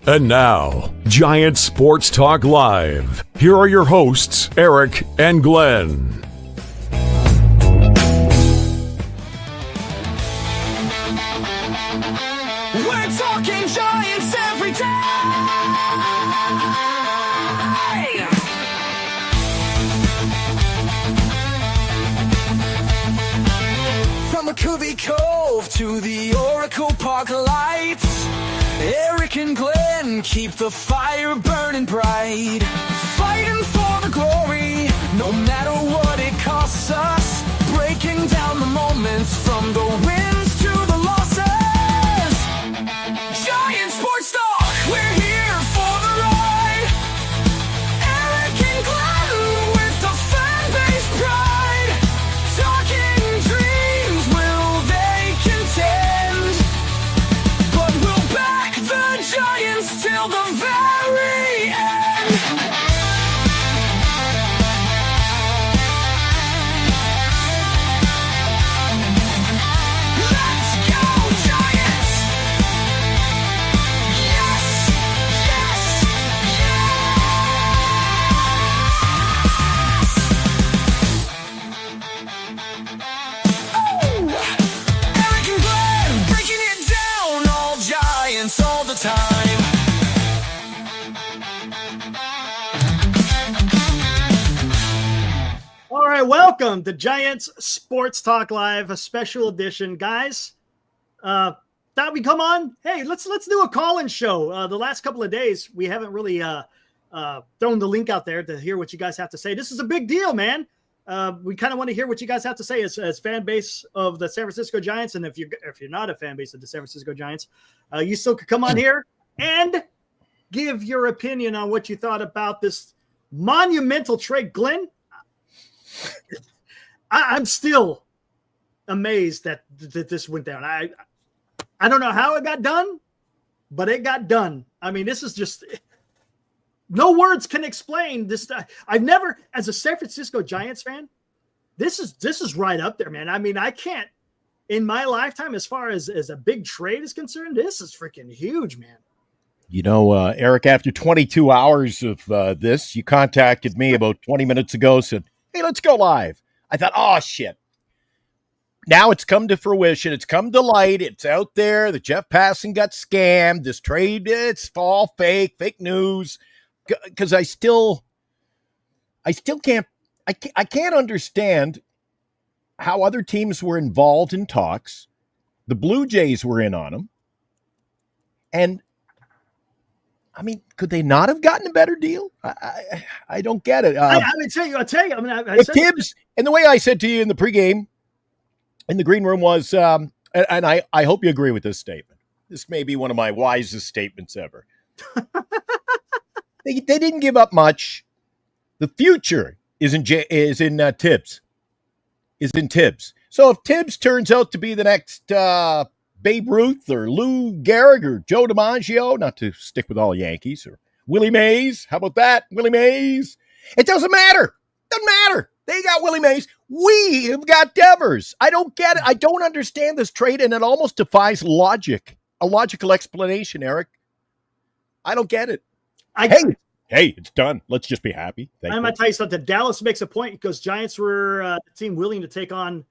And now, Giants Sports Talk Live. Here are your hosts, Eric and Glenn. We're talking Giants every day. From McCovey Cove to the Oracle Park lights, Eric and Glenn keep the fire burning bright, fighting for the glory, no matter what it costs us, breaking down the moments from the wins to the losses. Giants Sports Talk, we're here for the ride. Eric and Glenn with the fan base pride, talking dreams, will they contend? But we'll back the Giants till the very end. Let's go, Giants! Yes, yes, yes! Oh! Eric and Glenn breaking it down, all Giants all the time. All right, welcome to Giants Sports Talk Live, a special edition, guys. Thought we'd come on. Hey, let's do a call-in show. The last couple of days, we haven't really thrown the link out there to hear what you guys have to say. This is a big deal, man. We kind of want to hear what you guys have to say as fan base of the San Francisco Giants, and if you're not a fan base of the San Francisco Giants, you still could come on here and give your opinion on what you thought about this monumental trade, Glenn. I'm still amazed that this went down. I don't know how it got done, but it got done. I mean, this is just no words can explain this. I've never, as a San Francisco Giants fan, this is right up there, man. I mean, I can't in my lifetime, as far as a big trade is concerned, this is freaking huge, man. You know, Eric, after 22 hours of this, you contacted me about 20 minutes ago, said, hey, let's go live. I thought, oh, shit. Now it's come to fruition. It's come to light. It's out there. The Jeff Passan got scammed. This trade, it's all fake news. Because I can't understand how other teams were involved in talks. The Blue Jays were in on them. And I mean, could they not have gotten a better deal? I don't get it. I'll tell you. I mean, if Tibbs, and the way I said to you in the pregame, in the green room was, and I hope you agree with this statement. This may be one of my wisest statements ever. They didn't give up much. The future is in Tibbs. So if Tibbs turns out to be the next Babe Ruth or Lou Gehrig or Joe DiMaggio, not to stick with all Yankees, or Willie Mays. How about that? Willie Mays. It doesn't matter. Doesn't matter. They got Willie Mays. We have got Devers. I don't get it. I don't understand this trade, and it almost defies logic. A logical explanation, Eric. I don't get it. Hey, it's done. Let's just be happy. I'm going to tell you something. Dallas makes a point because Giants were the team willing to take on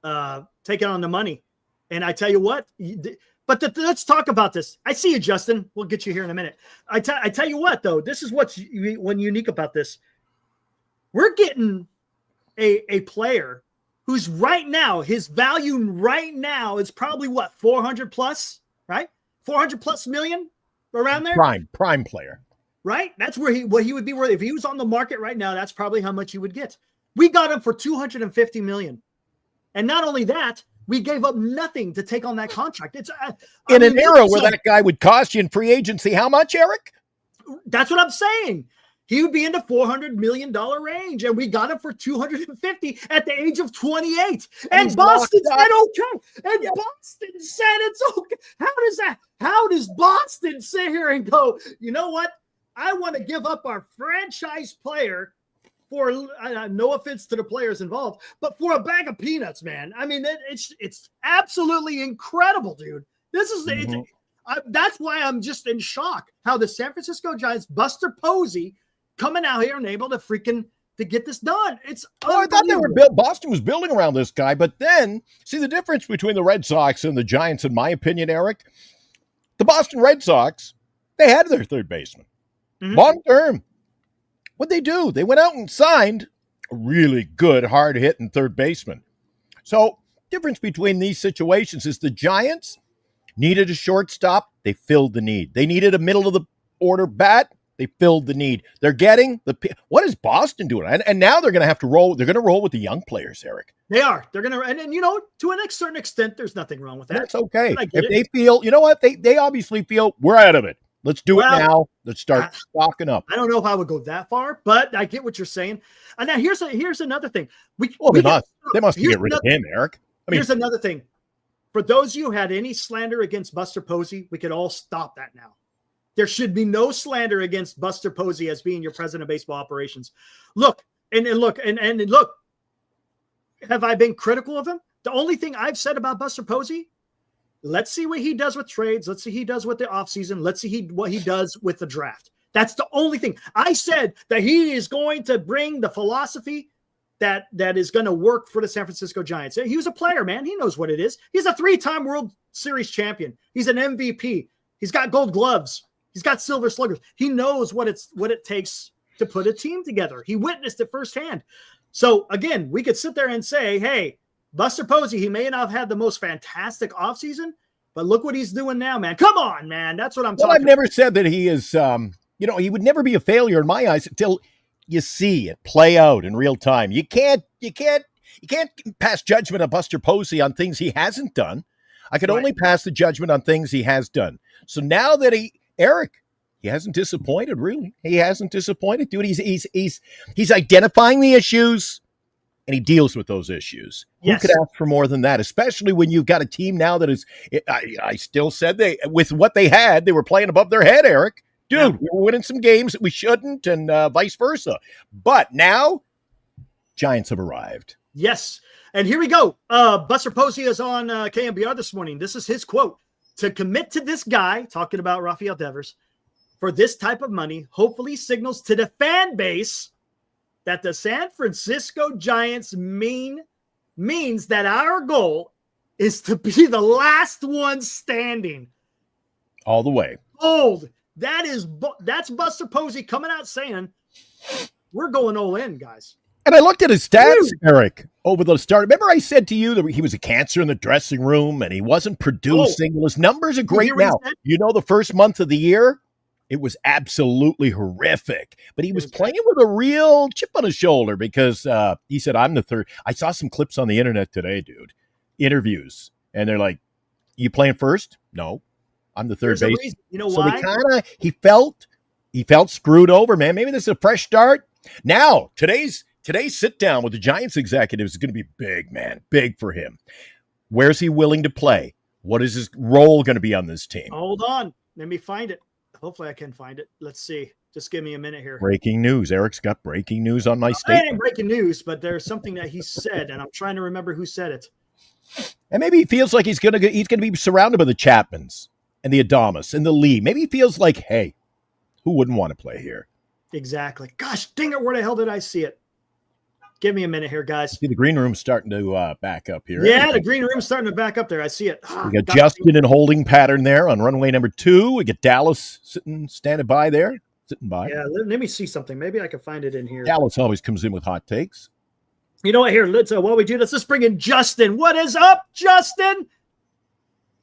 the money. And I tell you what, let's talk about this. I see you, Justin. We'll get you here in a minute. I tell you what, though, this is what's unique about this. We're getting a player who's right now, his value right now is probably what, 400 plus, right? 400 plus million around there? Prime player. Right? That's what he would be worth. If he was on the market right now, that's probably how much he would get. We got him for $250 million. And not only that, we gave up nothing to take on that contract. It's an era where that guy would cost you in free agency. How much, Eric? That's what I'm saying. He would be in the $400 million range, and we got him for $250 at the age of 28. And Boston said okay. And Boston said it's okay. How does Boston sit here and go, you know what? I want to give up our franchise player for no offense to the players involved, but for a bag of peanuts, man. I mean, it's absolutely incredible, dude. This is That's why I'm just in shock how the San Francisco Giants, Buster Posey, coming out here and able to get this done. It's I thought Boston was building around this guy, but then see the difference between the Red Sox and the Giants, in my opinion, Eric. The Boston Red Sox, they had their third baseman long term. What'd they do? They went out and signed a really good, hard hitting third baseman. So, difference between these situations is the Giants needed a shortstop. They filled the need. They needed a middle of the order bat. They filled the need. They're getting what is Boston doing? And now they're going to have to roll. They're going to roll with the young players, Eric. They are. They're going to, and to a certain extent, there's nothing wrong with that. That's okay. If they feel, you know what? They obviously feel we're out of it. Let's do it now. Let's start stocking up. I don't know if I would go that far, but I get what you're saying. And now here's another thing. They must get rid of him, Eric. Here's another thing. For those of you who had any slander against Buster Posey, we could all stop that now. There should be no slander against Buster Posey as being your president of baseball operations. Look, look. Have I been critical of him? The only thing I've said about Buster Posey, let's see what he does with trades. Let's see what he does with the offseason. Let's see what he does with the draft. That's the only thing. I said that he is going to bring the philosophy that is going to work for the San Francisco Giants. He was a player, man. He knows what it is. He's a 3-time World Series champion. He's an MVP. He's got gold gloves. He's got silver sluggers. He knows what it takes to put a team together. He witnessed it firsthand. So again, we could sit there and say, hey, Buster Posey, he may not have had the most fantastic offseason, but look what he's doing now, man. Come on, man. That's what I'm talking about. I've never said that he is, he would never be a failure in my eyes until you see it play out in real time. You can't pass judgment on Buster Posey on things he hasn't done. I could only pass the judgment on things he has done. So now that Eric, he hasn't disappointed, really. He hasn't disappointed, dude. He's identifying the issues, and he deals with those issues. Yes. Who could ask for more than that? Especially when you've got a team now that is. I still said with what they had, they were playing above their head, Eric. Dude, we were winning some games that we shouldn't, and vice versa. But now, Giants have arrived. Yes, and here we go. Buster Posey is on KMBR this morning. This is his quote. To commit to this guy, talking about Rafael Devers, for this type of money, hopefully signals to the fan base that the San Francisco Giants means that our goal is to be the last one standing. All the way. Old. That's Buster Posey coming out saying, we're going all in, guys. And I looked at his stats, Eric, over the start. Remember I said to you that he was a cancer in the dressing room and he wasn't producing. Well, his numbers are great now. The first month of the year, it was absolutely horrific. But he was playing with a real chip on his shoulder because he said, I'm the third. I saw some clips on the internet today, dude. Interviews. And they're like, you playing first? No. I'm the third base. You know why? So he felt screwed over, man. Maybe this is a fresh start. Now, today's sit down with the Giants executives is going to be big, man. Big for him. Where's he willing to play? What is his role going to be on this team? Hold on. Let me find it. Hopefully I can find it. Let's see. Just give me a minute here. Breaking news. Eric's got breaking news on my statement. I ain't breaking news, but there's something that he said, and I'm trying to remember who said it. And maybe he feels like he's going to be surrounded by the Chapmans and the Adamas and the Lee. Maybe he feels like, hey, who wouldn't want to play here? Exactly. Gosh, dang it. Where the hell did I see it? Give me a minute here, guys. See the green room's starting to back up here. Yeah, the green room's starting to back up there. I see it. We got Justin in holding pattern there on runway number 2. We get Dallas standing by there. Yeah, let me see something. Maybe I can find it in here. Dallas always comes in with hot takes. You know what? Here, let's while we do this, let's bring in Justin. What is up, Justin?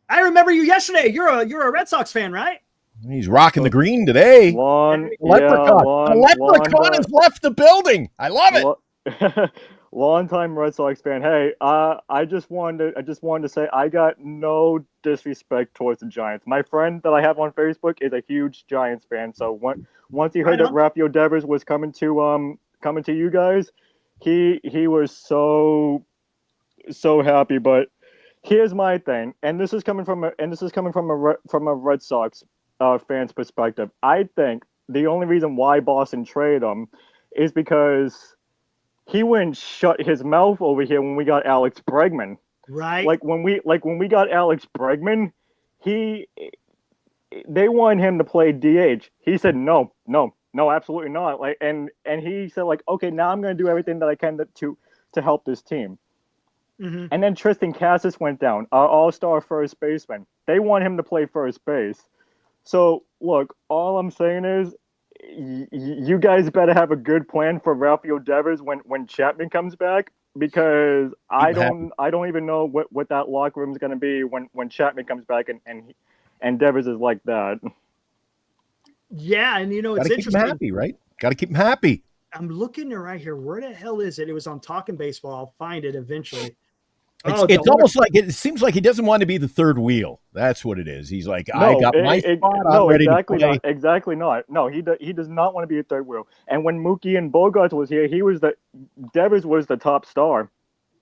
I remember you yesterday. You're a Red Sox fan, right? He's rocking the green today. Leprechaun has left the building. I love it. Long-time Red Sox fan. Hey, I just wanted to say I got no disrespect towards the Giants. My friend that I have on Facebook is a huge Giants fan. So once he heard that Rafael Devers was coming to you guys, he was so happy. But here's my thing, and this is coming from a Red Sox fan's perspective. I think the only reason why Boston traded him is because he wouldn't shut his mouth over here when we got Alex Bregman. Right. Like when we got Alex Bregman, they wanted him to play DH. He said no, absolutely not. Like, and he said like, okay, now I'm going to do everything that I can to help this team. Mm-hmm. And then Tristan Cassis went down, our all-star first baseman. They want him to play first base. So look, all I'm saying is, you guys better have a good plan for Rafael Devers when Chapman comes back, because I don't even know what that locker room is going to be when Chapman comes back and Devers is like that. Yeah, and it's Gotta keep interesting. him happy, right? Got to keep him happy. I'm looking right here. Where the hell is it? It was on Talking Baseball. I'll find it eventually. It's almost like it seems like he doesn't want to be the third wheel. That's what it is. He's like, I got my spot. I'm ready to play. Exactly not. No, he does not want to be a third wheel. And when Mookie and Bogarts was here, Devers was the top star,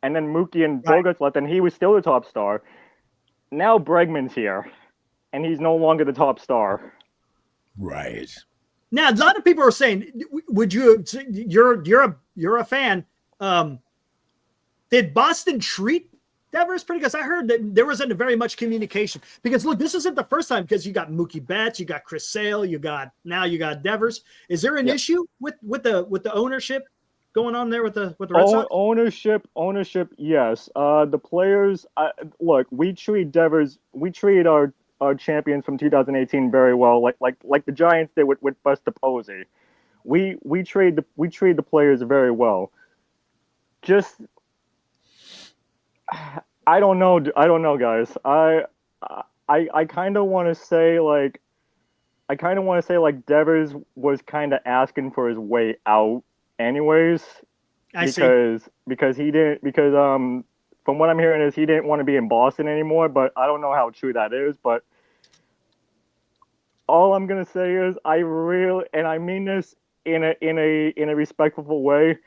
and then Mookie and Bogarts left, and he was still the top star. Now Bregman's here, and he's no longer the top star. Right. Now, a lot of people are saying, "Would you're a fan? Did Boston treat Devers pretty good?" I heard that there wasn't very much communication, because look, this isn't the first time, because you got Mookie Betts, you got Chris Sale, you got Devers. Is there an issue with the ownership going on there with the Red Sox? Ownership, yes. The players, look, we treat our champions from 2018 very well, like the Giants did with Buster Posey. We trade the players very well. Just I don't know, guys. I kind of want to say like Devers was kind of asking for his way out, anyways. Because from what I'm hearing is he didn't want to be in Boston anymore. But I don't know how true that is. But all I'm gonna say is I mean this in a respectful way.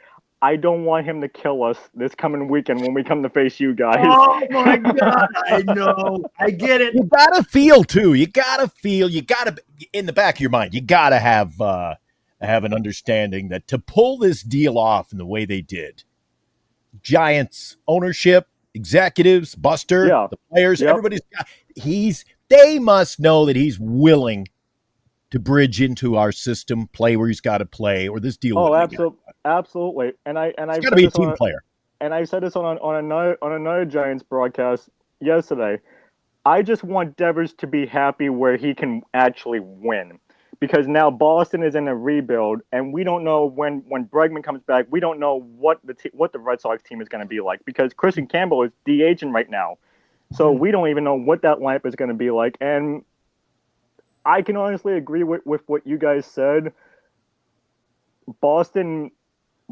I don't want him to kill us this coming weekend when we come to face you guys. Oh my God, I know. I get it. You gotta feel too. You gotta in the back of your mind. You gotta have an understanding that to pull this deal off in the way they did, Giants ownership, executives, Buster, the players, everybody's got. They must know that he's willing to bridge into our system, play where he's got to play, or this deal. Oh, absolutely. And I've got to be a team player. And I said this on another Giants broadcast yesterday. I just want Devers to be happy where he can actually win, because now Boston is in a rebuild, and we don't know when Bregman comes back. We don't know what the Red Sox team is going to be like, because Christian Campbell is DHing right now, so we don't even know what that lineup is going to be like. And I can honestly agree with what you guys said. Boston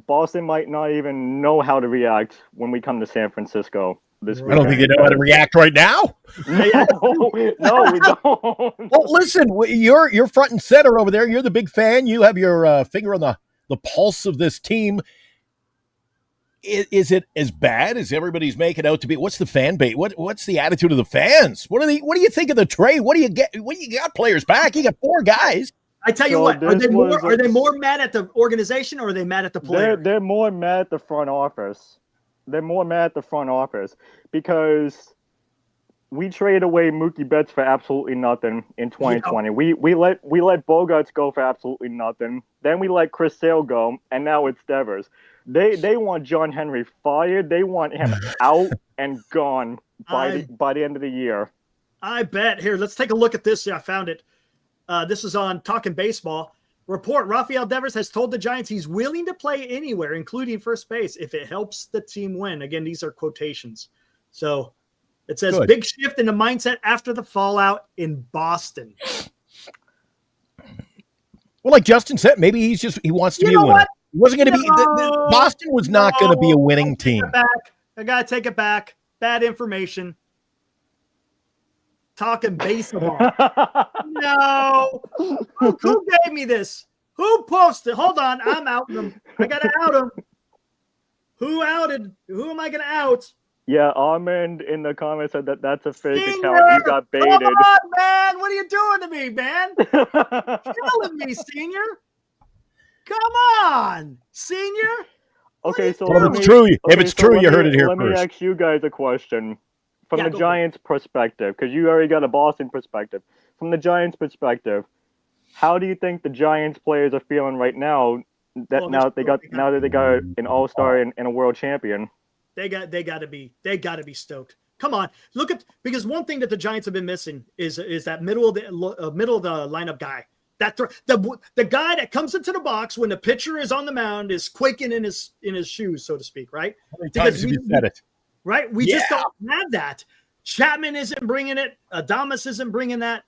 might not even know how to react when we come to San Francisco this weekend. I don't think they know how to react right now. No, we don't. Well, listen, you're front and center over there. You're the big fan. You have your finger on the pulse of this team. Is it as bad as everybody's making out to be? What's the fan base? What's the attitude of the fans? What do you think of the trade? What do you get? What you got players back? You got 4 guys. I tell you what, are they more mad at the organization, or are they mad at the player? They're more mad at the front office. They're more mad at the front office because we traded away Mookie Betts for absolutely nothing in 2020. Yeah. We let Bogarts go for absolutely nothing. Then we let Chris Sale go, and now it's Devers. They want John Henry fired. They want him out and gone by the end of the year. I bet. Here, let's take a look at this. Yeah, I found it. This is on Talking Baseball. Report: Rafael Devers has told the Giants he's willing to play anywhere, including first base, if it helps the team win. Again, these are quotations. So it says, Good. Big shift in the mindset after the fallout in Boston. Well, like Justin said, maybe he wants to be a winner. What? He wasn't going to be. Boston was not going to be a winning team. I got to take it back. Bad information. Talking baseball. No. Who gave me this? Who posted? Hold on. I'm outing them. I got to out them. Who outed? Who am I going to out? Yeah, Armand in the comments said that's a fake Senior, account. You got baited. Come on, man. What are you doing to me, man? Killing me, Senior. Come on, Senior. Okay, so if it's true, you heard it here first. Let me ask you guys a question from the Giants' perspective, because you already got a Boston perspective. from the Giants' perspective, how do you think the Giants players are feeling right now? Now that they got an all-star and a world champion. They got to be stoked. Come on, because one thing that the Giants have been missing is that middle of the lineup guy. That the guy that comes into the box when the pitcher is on the mound is quaking in his shoes, so to speak, right? Because we said it. Right? We just don't have that. Chapman isn't bringing it. Adames isn't bringing that.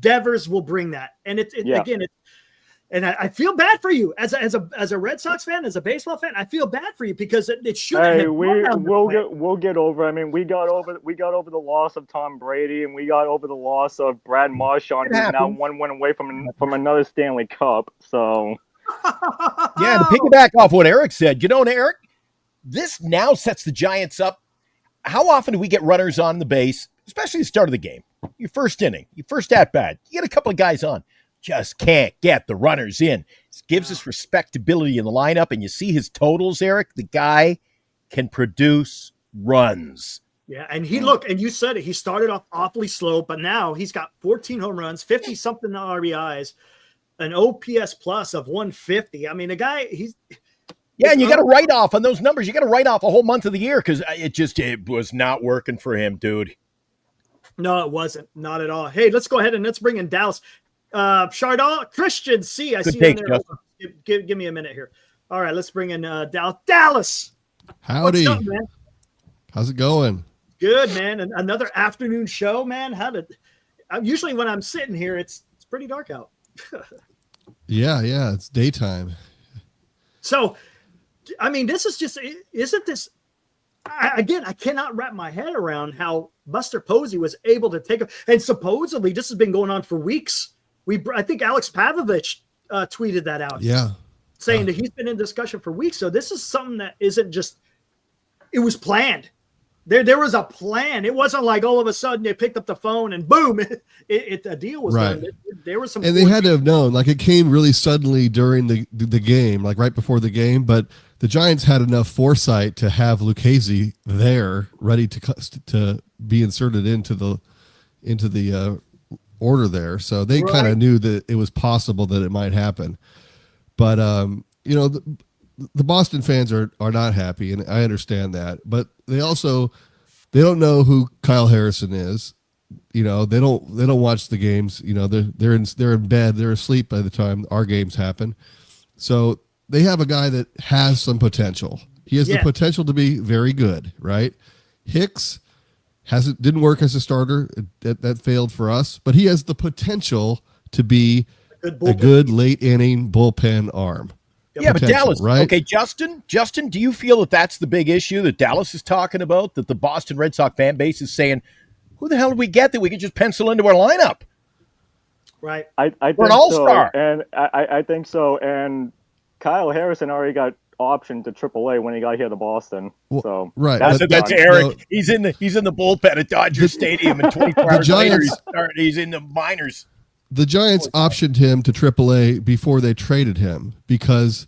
Devers will bring that, and and I feel bad for you as a Red Sox fan, as a baseball fan. I feel bad for you because it should. Hey, we'll get over. I mean, we got over the loss of Tom Brady, and we got over the loss of Brad Marchand, who's now one win away from another Stanley Cup. So, yeah, to piggyback off what Eric said, Eric, this now sets the Giants up. How often do we get runners on the base, especially at the start of the game? Your first inning, your first at bat, you get a couple of guys on. Just can't get the runners in. It gives us respectability in the lineup, and you see his totals, Eric. The guy can produce runs. Yeah, and and you said it. He started off awfully slow, but now he's got 14 home runs, 50-something RBIs, an OPS plus of 150. I mean, the guy, and you got to write off on those numbers. You got to write off a whole month of the year because it was not working for him, dude. No, it wasn't. Not at all. Hey, let's go ahead and let's bring in Dallas. Chardon, Christian C. I see you there. Give me a minute here. All right, let's bring in Dallas. Howdy. What's up, man? How's it going? Good, man. And another afternoon show, man. Usually when I'm sitting here, it's pretty dark out. Yeah, it's daytime. So, I mean, isn't this? I cannot wrap my head around how Buster Posey was able to take and supposedly this has been going on for weeks. I think Alex Pavlovich tweeted that out. Yeah. Saying that he's been in discussion for weeks. So this is something that isn't just, it was planned. There was a plan. It wasn't like all of a sudden they picked up the phone and boom, a deal was right. done. There was some, and they had to have known, like it came really suddenly during the game, like right before the game, but the Giants had enough foresight to have Lucchesi there ready to be inserted into the order there. So they kind of knew that it was possible that it might happen. But, the Boston fans are not happy, and I understand that. But they don't know who Kyle Harrison is. They don't watch the games. They're in bed, they're asleep by the time our games happen. So they have a guy that has some potential. He has the potential to be very good, right? Hicks didn't work as a starter. That failed for us, but he has the potential to be a good late inning bullpen arm. Yeah, but Dallas, right? Okay, Justin, do you feel that that's the big issue that Dallas is talking about, that the Boston Red Sox fan base is saying, who the hell did we get that we could just pencil into our lineup? Right. I think an all-star. So, and I think so. And Kyle Harrison already got optioned to AAA when he got here to Boston. So right. That's Eric. No, he's in the bullpen at Dodger Stadium, and 24 hours later he's in the minors. The Giants optioned him to AAA before they traded him because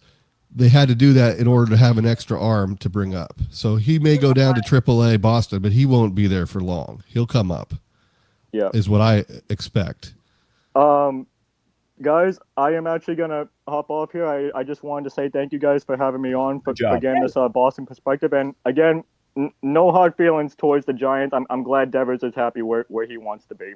they had to do that in order to have an extra arm to bring up. So he may go down to AAA Boston, but he won't be there for long. He'll come up. Yeah, is what I expect. Guys, I am actually going to hop off here. I just wanted to say thank you guys for having me on for again this Boston perspective. And again, no hard feelings towards the Giants. I'm glad Devers is happy where he wants to be.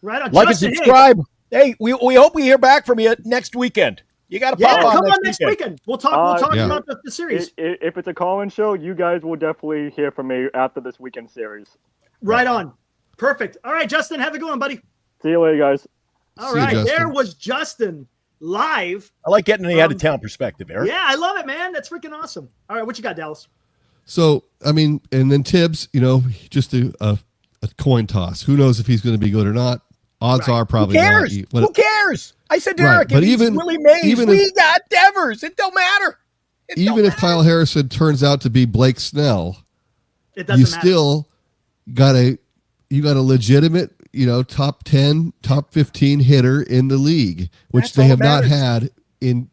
Right on. Like and subscribe. Hey, we hope we hear back from you next weekend. You got to pop on. Come on next weekend. We'll talk about the series. If it's a call-in show, you guys will definitely hear from me after this weekend series. Right on. Perfect. All right, Justin, have a good one, buddy. See you later, guys. All right, there was Justin live. I like getting the out-of-town perspective, Eric. Yeah, I love it, man. That's freaking awesome. All right, what you got, Dallas? So, I mean, and then Tibbs, just a coin toss. Who knows if he's going to be good or not? Odds are probably not. Who cares? I said to Eric, but even Willie Mays, we got Devers. It don't matter. If Kyle Harrison turns out to be Blake Snell, it doesn't matter. Still got a legitimate, top 10, top 15 hitter in the league, which they have not had in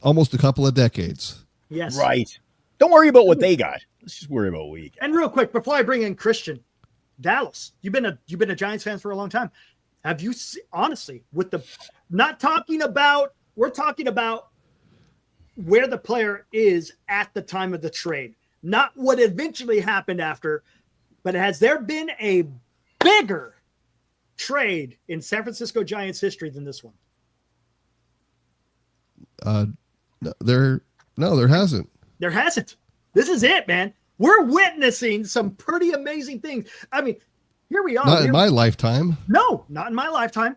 almost a couple of decades. Yes. Right. Don't worry about what they got. Let's just worry about what we got. And real quick, before I bring in Christian, Dallas, you've been a Giants fan for a long time. Have you honestly, with the not talking about, we're talking about where the player is at the time of the trade, not what eventually happened after, but has there been a bigger trade in San Francisco Giants history than this one? There hasn't. There hasn't. This is it, man. We're witnessing some pretty amazing things. I mean, here we are. Not in my lifetime. No, not in my lifetime.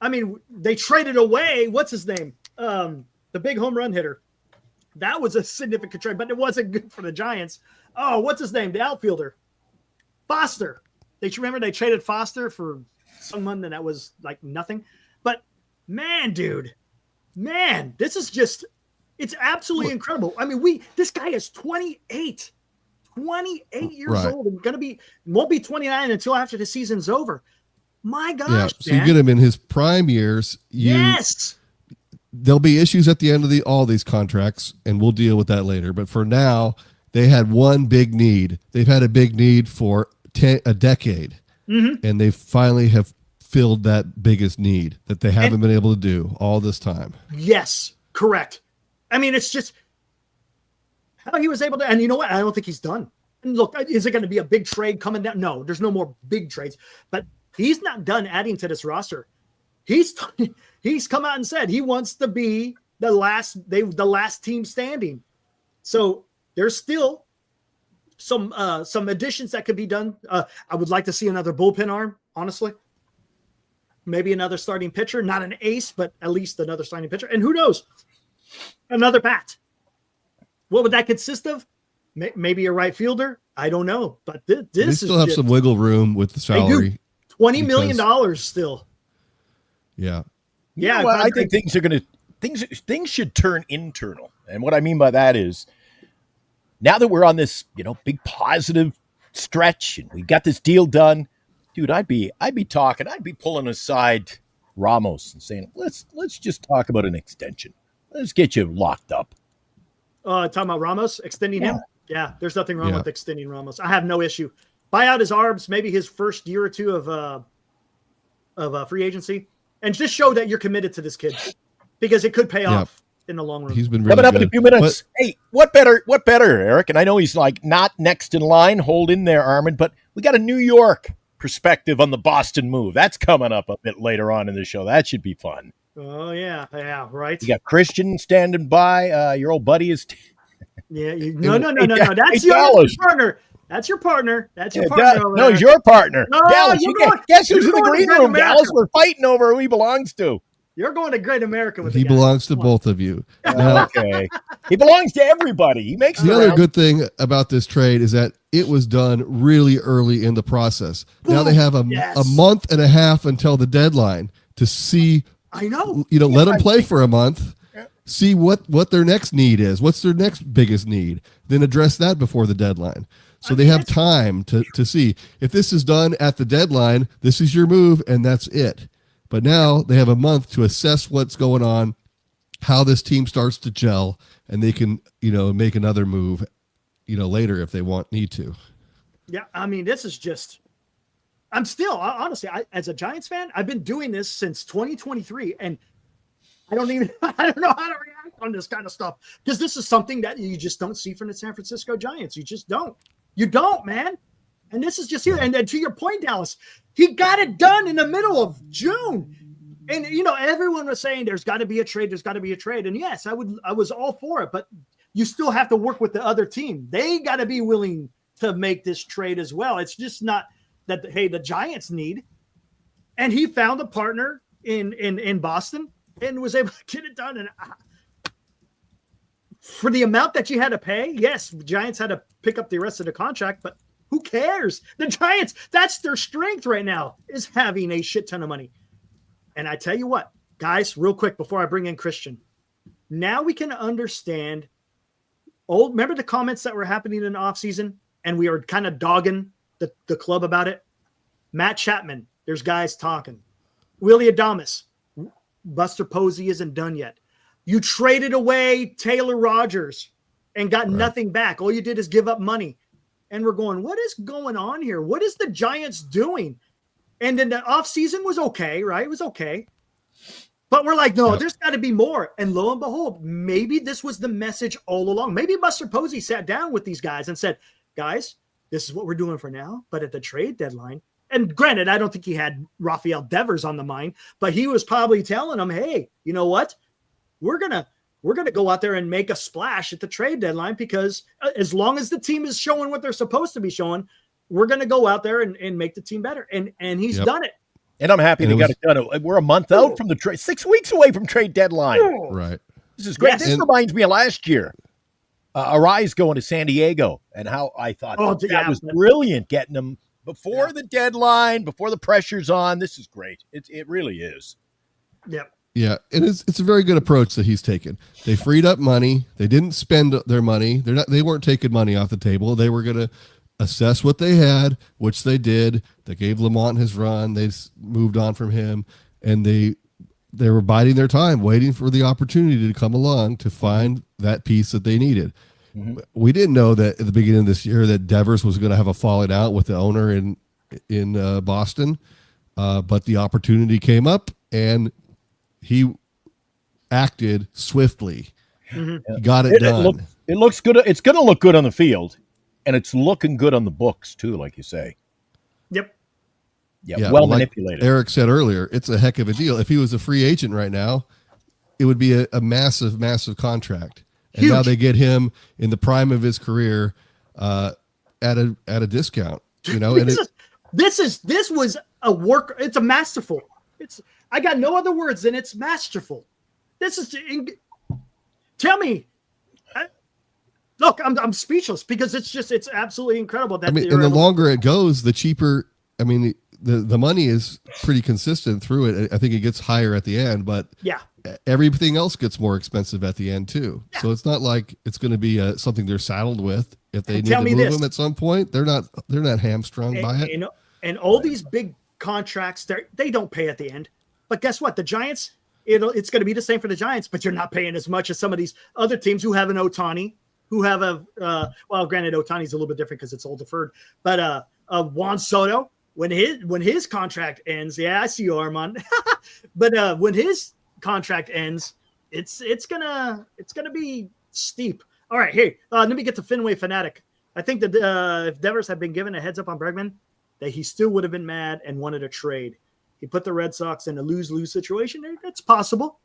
I mean, they traded away, what's his name? The big home run hitter. That was a significant trade, but it wasn't good for the Giants. Oh, what's his name? The outfielder. Foster. Remember they traded Foster for someone that was like nothing. But man, dude, this is just, it's absolutely incredible. I mean, this guy is 28 years old and won't be 29 until after the season's over. My gosh, yeah. So you get him in his prime years. Yes. There'll be issues at the end of all these contracts, and we'll deal with that later. But for now, they had one big need. They've had a big need for a decade, and they finally have filled that biggest need that they haven't been able to do all this time. Yes, correct. I mean, it's just how he was able to, and you know what? I don't think he's done. And look, is it going to be a big trade coming down? No, there's no more big trades, but he's not done adding to this roster. He's come out and said he wants to be the last team standing. So there's still some additions that could be done. I would like to see another bullpen arm, honestly. Maybe another starting pitcher, not an ace, but at least another starting pitcher. And who knows? Another bat. What would that consist of? Maybe a right fielder. I don't know. But they still have some wiggle room with the salary. $20 million still. Yeah. Yeah. Well, I think things should turn internal. And what I mean by that is now that we're on this, big positive stretch and we got this deal done, dude, I'd be pulling aside Ramos and saying, let's just talk about an extension. Let's get you locked up. Talking about Ramos, extending him? Yeah, there's nothing wrong with extending Ramos. I have no issue. Buy out his arbs, maybe his first year or two of free agency, and just show that you're committed to this kid because it could pay off in the long run. He's been really coming up good. in a few minutes. Hey, what better, Eric? And I know he's like not next in line. Hold in there, Armin. But we got a New York perspective on the Boston move. That's coming up a bit later on in the show. That should be fun. Oh yeah, right. You got Christian standing by. Your old buddy is. No. That's your partner. That's your partner. That's your partner. No, he's your partner. No, Dallas, guess who's in the green room, America. Dallas? We're fighting over who he belongs to. You're going to Great America with He belongs to both of you. Now, Okay. He belongs to everybody. He makes the other good thing about this trade is that it was done really early in the process. Now they have a month and a half until the deadline to see. I know. Let them play for a month. See what their next need is. What's their next biggest need? Then address that before the deadline. So they have time to see if this is done at the deadline. This is your move, and that's it. But now they have a month to assess what's going on, how this team starts to gel, and they can make another move, later if they need to. Yeah, I mean, this is just. I'm still honestly, as a Giants fan, I've been doing this since 2023, and I don't know how to react on this kind of stuff because this is something that you just don't see from the San Francisco Giants. You just don't. You don't, man. And this is just here. And then to your point, Dallas, he got it done in the middle of June. And, everyone was saying there's got to be a trade. There's got to be a trade. And yes, I was all for it, but you still have to work with the other team. They got to be willing to make this trade as well. It's just not that, hey, the Giants need. And he found a partner in Boston and was able to get it done. And for the amount that you had to pay, yes, the Giants had to pick up the rest of the contract, but who cares? The Giants, that's their strength right now, is having a shit ton of money. And I tell you what, guys, real quick before I bring in Christian, now we can understand. Remember the comments that were happening in the offseason, and we were kind of dogging the club about it? Matt Chapman, there's guys talking. Willie Adames, Buster Posey isn't done yet. You traded away Taylor Rogers and got nothing back. All you did is give up money. And we're going, what is going on here? What is the Giants doing? And then the offseason was okay, right? It was okay. But we're like, no, there's got to be more. And lo and behold, maybe this was the message all along. Maybe Buster Posey sat down with these guys and said, guys, this is what we're doing for now. But at the trade deadline, and granted, I don't think he had Rafael Devers on the mind, but he was probably telling them, hey, you know what? We're gonna go out there and make a splash at the trade deadline, because as long as the team is showing what they're supposed to be showing, we're gonna go out there and make the team better. And he's done it. And I'm happy they got it done. We're a month out from the trade, 6 weeks away from trade deadline. Right. This is great. Yes. This reminds me of last year. Arise going to San Diego, and how I thought that was brilliant, getting them before the deadline, before the pressure's on. This is great. It really is. Yep. Yeah, and it's a very good approach that he's taken. They freed up money. They didn't spend their money. They weren't taking money off the table. They were going to assess what they had, which they did. They gave Lamont his run. They moved on from him, and they were biding their time, waiting for the opportunity to come along to find that piece that they needed. Mm-hmm. We didn't know that at the beginning of this year that Devers was going to have a falling out with the owner in Boston, but the opportunity came up, and he acted swiftly. Mm-hmm. He got it done. It looks good. It's going to look good on the field, and it's looking good on the books too, like you say. Yep. Yeah, well manipulated. Like Eric said earlier, it's a heck of a deal. If he was a free agent right now, it would be a massive, massive contract. And Huge. now they get him in the prime of his career at a discount. You know, this was a work. It's a masterful. I got no other words than it's masterful. This is. Tell me. Look, I'm speechless, because it's absolutely incredible. That and the longer it goes, the cheaper. I mean, the money is pretty consistent through it. I think it gets higher at the end, but everything else gets more expensive at the end too. Yeah. So it's not like it's going to be something they're saddled with. If they need to move them at some point, they're not hamstrung by it. And all these big contracts, they don't pay at the end. But guess what? The Giants, it's going to be the same for the Giants, but you're not paying as much as some of these other teams who have an Ohtani, who have well, granted, Ohtani's a little bit different because it's all deferred, but Juan Soto, when his contract ends, I see you, Armand, but when his contract ends, it's gonna be steep. All right, hey, let me get to Fenway Fanatic. I think that if Devers had been given a heads up on Bregman, that he still would have been mad and wanted a trade. He put the Red Sox in a lose-lose situation. It's possible.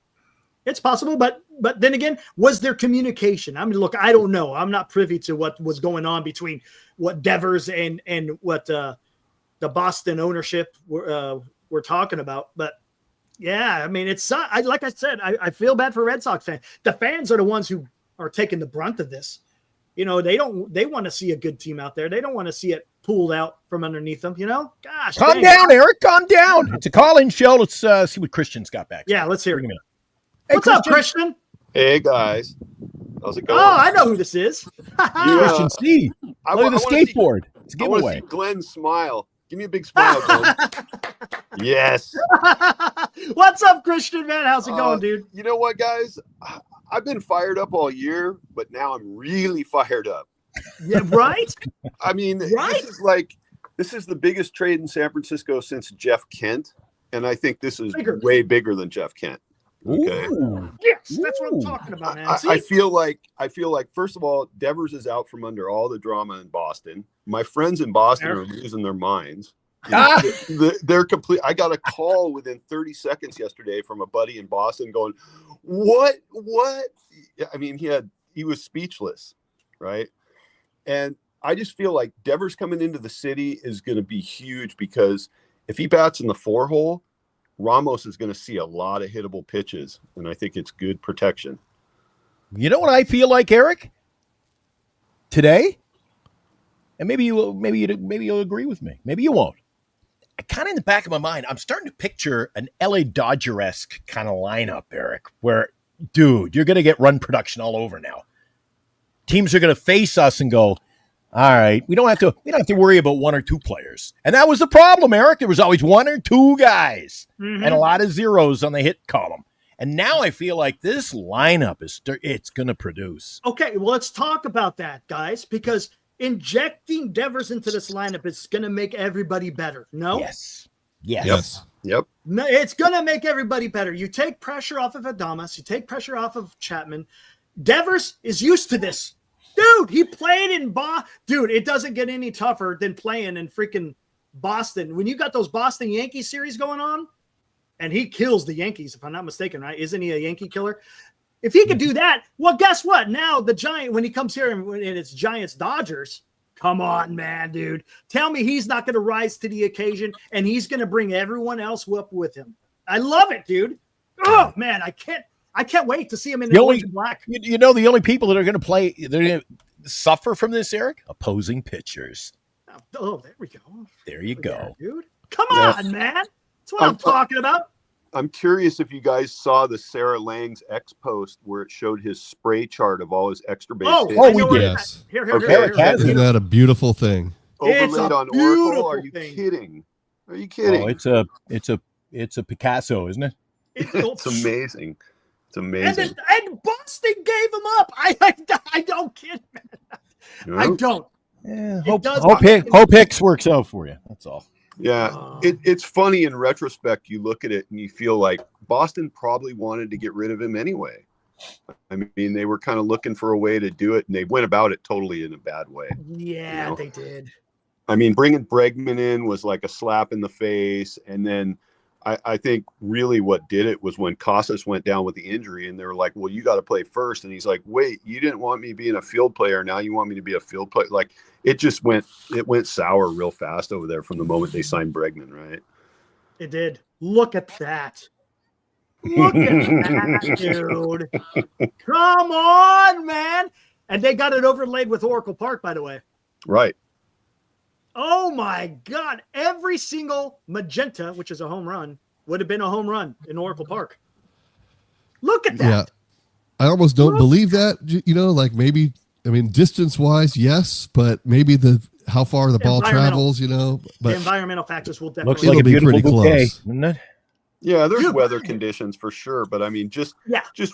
It's possible, but then again, was there communication? I mean, look, I don't know. I'm not privy to what was going on between what Devers and what the Boston ownership were talking about. But yeah, I mean, like I said, I feel bad for Red Sox fans. The fans are the ones who are taking the brunt of this. You know, they want to see a good team out there. They don't want to see it pulled out from underneath them. You know, gosh, calm down, Eric. Calm down. It's a call-in show. Let's see what Christian's got back. Yeah, let's hear it. Hey, what's up, Christian? Hey guys, how's it going? Oh, I know who this is. Christian C. Look at the skateboard. It's a giveaway. I want to see Glenn smile. Give me a big smile, Glenn. Yes. What's up, Christian, man? How's it going, dude? You know what, guys? I've been fired up all year, but now I'm really fired up. Yeah, right? I mean, right? This is the biggest trade in San Francisco since Jeff Kent, and I think this is way bigger than Jeff Kent. Okay. Ooh. Yes, that's what I'm talking about, man. I feel like first of all, Devers is out from under all the drama in Boston. My friends in Boston are losing their minds. They're complete. I got a call within 30 seconds yesterday from a buddy in Boston going, What? I mean, he was speechless, right? And I just feel like Devers coming into the city is going to be huge, because if he bats in the 4-hole, Ramos is going to see a lot of hittable pitches, and I think it's good protection. You know what I feel like, Eric? Today, and maybe you'll agree with me. Maybe you won't. Kind of in the back of my mind, I'm starting to picture an LA Dodger-esque kind of lineup, Eric, where, dude, you're going to get run production all over now. Teams are going to face us and go, all right, we don't have to worry about one or two players. And that was the problem, Eric. There was always one or two guys and a lot of zeros on the hit column. And now I feel like this lineup it's going to produce. Okay, well, let's talk about that, guys, because injecting Devers into this lineup is going to make everybody better. No? Yes. Yes. Yep. No, it's going to make everybody better. You take pressure off of Adames. You take pressure off of Chapman. Devers is used to this. Dude, he played in Dude, it doesn't get any tougher than playing in freaking Boston. When you got those Boston Yankees series going on, and he kills the Yankees, if I'm not mistaken, right? Isn't he a Yankee killer? If he could do that, well, guess what? Now the Giant, when he comes here and it's Giants Dodgers, come on, man, dude. Tell me he's not going to rise to the occasion and he's going to bring everyone else up with him. I love it, dude. Oh man, I can't wait to see him in the orange and black. You know, the only people that are going to play, they're going to suffer from this, Eric? Opposing pitchers. Oh, there we go. There you go. Yeah, dude. Come on, man. That's what I'm talking about. I'm curious if you guys saw the Sarah Lang's X post where it showed his spray chart of all his extra base hits. We did. Yes. Here. Isn't that a beautiful thing? Overlaid on Oracle. Are you kidding? Are you kidding? Oh, it's a Picasso, isn't it? It's amazing. It's amazing. And Boston gave him up. I don't kid, man. I don't. Yeah, hope Hicks works out for you. That's all. Yeah, it's funny in retrospect. You look at it and you feel like Boston probably wanted to get rid of him anyway. I mean, they were kind of looking for a way to do it, and they went about it totally in a bad way. Yeah, you know? they did. I mean, bringing Bregman in was like a slap in the face, and then I think really what did it was when Casas went down with the injury, and they were like, "Well, you got to play first," and he's like, "Wait, you didn't want me being a field player. Now you want me to be a field player?" Like it went sour real fast over there from the moment they signed Bregman, right? It did. Look at that. Look at that, dude. Come on, man. And they got it overlaid with Oracle Park, by the way. Right. Oh, my God. Every single magenta, which is a home run, would have been a home run in Oracle Park. Look at that. Yeah. I almost don't believe that, like maybe, I mean, distance-wise, yes, but maybe how far the ball travels, but the environmental factors will definitely looks like a beautiful bouquet, doesn't it? Yeah, there's weather conditions for sure, but I mean, just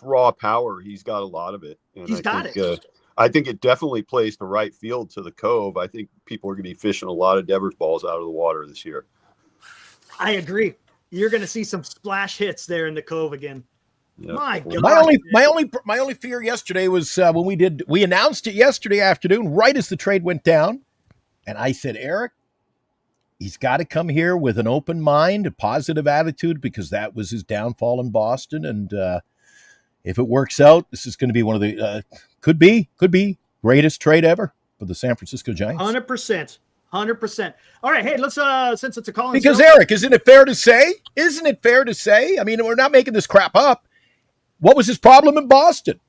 raw power, he's got a lot of it. And he's got it. I think it definitely plays the right field to the Cove. I think people are going to be fishing a lot of Devers balls out of the water this year. I agree. You're going to see some splash hits there in the Cove again. Yep. My God. My only fear yesterday was when we announced it yesterday afternoon, right as the trade went down, and I said, Eric, he's got to come here with an open mind, a positive attitude, because that was his downfall in Boston. And if it works out, this is going to be one of the could be greatest trade ever for the San Francisco Giants. 100%. All right, hey, let's since it's a call. Because Eric, isn't it fair to say? I mean, we're not making this crap up. What was his problem in Boston?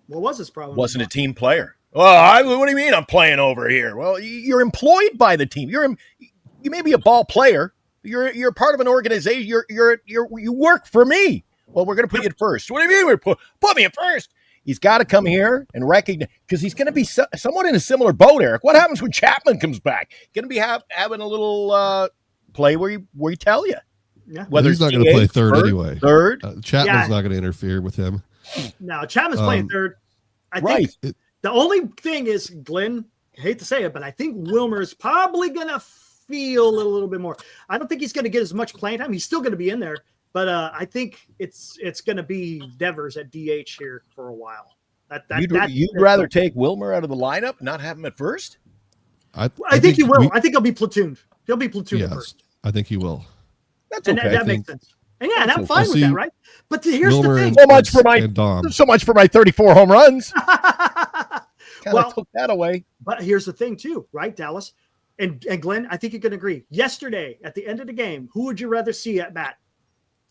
What was his problem? Wasn't a team player. Well, what do you mean I'm playing over here? Well, you're employed by the team. You may be a ball player. You're part of an organization. You work for me. Well, we're going to put you at first. What do you mean? Put me at first. He's got to come here and recognize, because he's going to be somewhat in a similar boat, Eric. What happens when Chapman comes back? Going to be having a little play where you tell you. Yeah. Whether he's not going to play third anyway. Third. Chapman's not going to interfere with him. No, Chapman's playing third. I think the only thing is, Glenn, I hate to say it, but I think Wilmer is probably going to feel a little bit more. I don't think he's going to get as much playing time. He's still going to be in there. But I think it's going to be Devers at DH here for a while. You'd rather take Wilmer out of the lineup, not have him at first? I think he will. I think he'll be platooned. He'll be platooned at first. I think he will. That's okay. That makes sense. And and I'm fine with that, right? But here's Wilmer the thing. So much for my 34 home runs. Well, took that away. But here's the thing too, right, Dallas? And Glenn, I think you can agree. Yesterday, at the end of the game, who would you rather see at bat?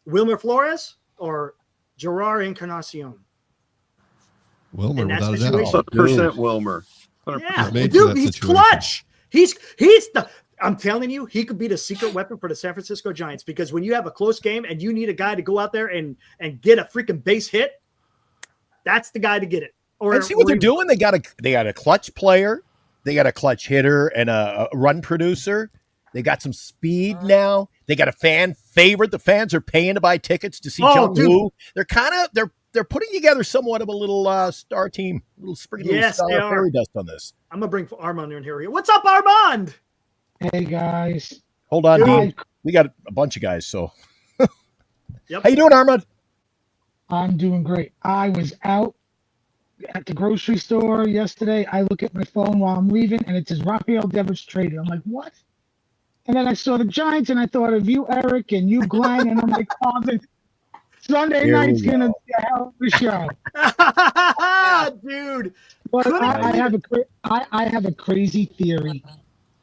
Wilmer Flores or Gerard Encarnacion? Wilmer, without a doubt. 100% Wilmer. 100%. Yeah, dude, he's clutch. He's the. I'm telling you, he could be the secret weapon for the San Francisco Giants, because when you have a close game and you need a guy to go out there and get a freaking base hit, that's the guy to get it. And see what they're doing? They got a clutch player, they got a clutch hitter, and a run producer. They got some speed now. They got a fan favorite. The fans are paying to buy tickets to see Jung Woo. They're putting together somewhat of a little star team, little star fairy dust on this. I'm gonna bring Armand in here. What's up, Armand? Hey guys. Hold on, Dean. We got a bunch of guys. So, Yep. how you doing, Armand? I'm doing great. I was out at the grocery store yesterday. I look at my phone while I'm leaving, and it says Rafael Devers traded. I'm like, what? And then I saw the Giants, and I thought of you, Eric, and you, Glenn, and I'm like, oh, Sunday Here we night's gonna go. be a hell of a show. Dude. But Couldn't I believe have a crazy theory.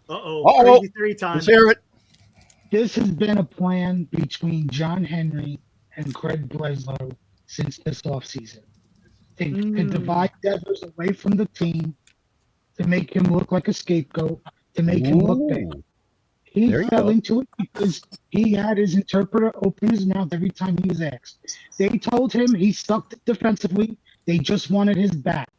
Uh-oh. Uh-oh. Crazy 3 time. Let's hear it. This has been a plan between John Henry and Craig Breslow since this offseason. To divide Devers away from the team, to make him look like a scapegoat, to make him look big. Ooh. He There you fell go. into it because he had his interpreter open his mouth every time he was asked. They told him he sucked defensively. They just wanted his back.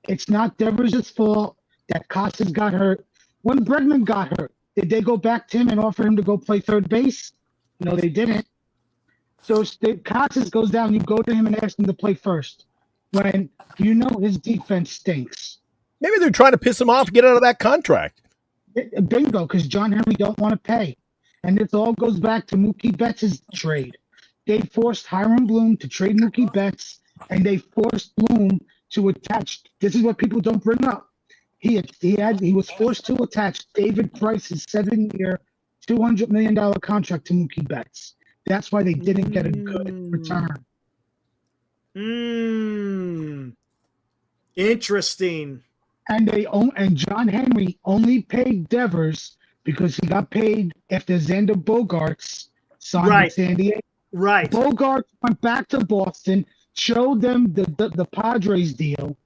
It's not Devers' fault that Casas got hurt. When Bregman got hurt, did they go back to him and offer him to go play third base? No, they didn't. So Casas goes down, you go to him and ask him to play first. When you know his defense stinks. Maybe they're trying to piss him off to get out of that contract. Bingo, because John Henry don't want to pay. And this all goes back to Mookie Betts' trade. They forced Hiram Bloom to trade Mookie Betts, and they forced Bloom to attach. This is what people don't bring up. He was forced to attach David Price's 7-year, $200 million contract to Mookie Betts. That's why they didn't get a good return. Interesting. And John Henry only paid Devers because he got paid after Xander Bogaerts signed Right. with San Diego. Right. Bogaerts went back to Boston, showed them the Padres deal.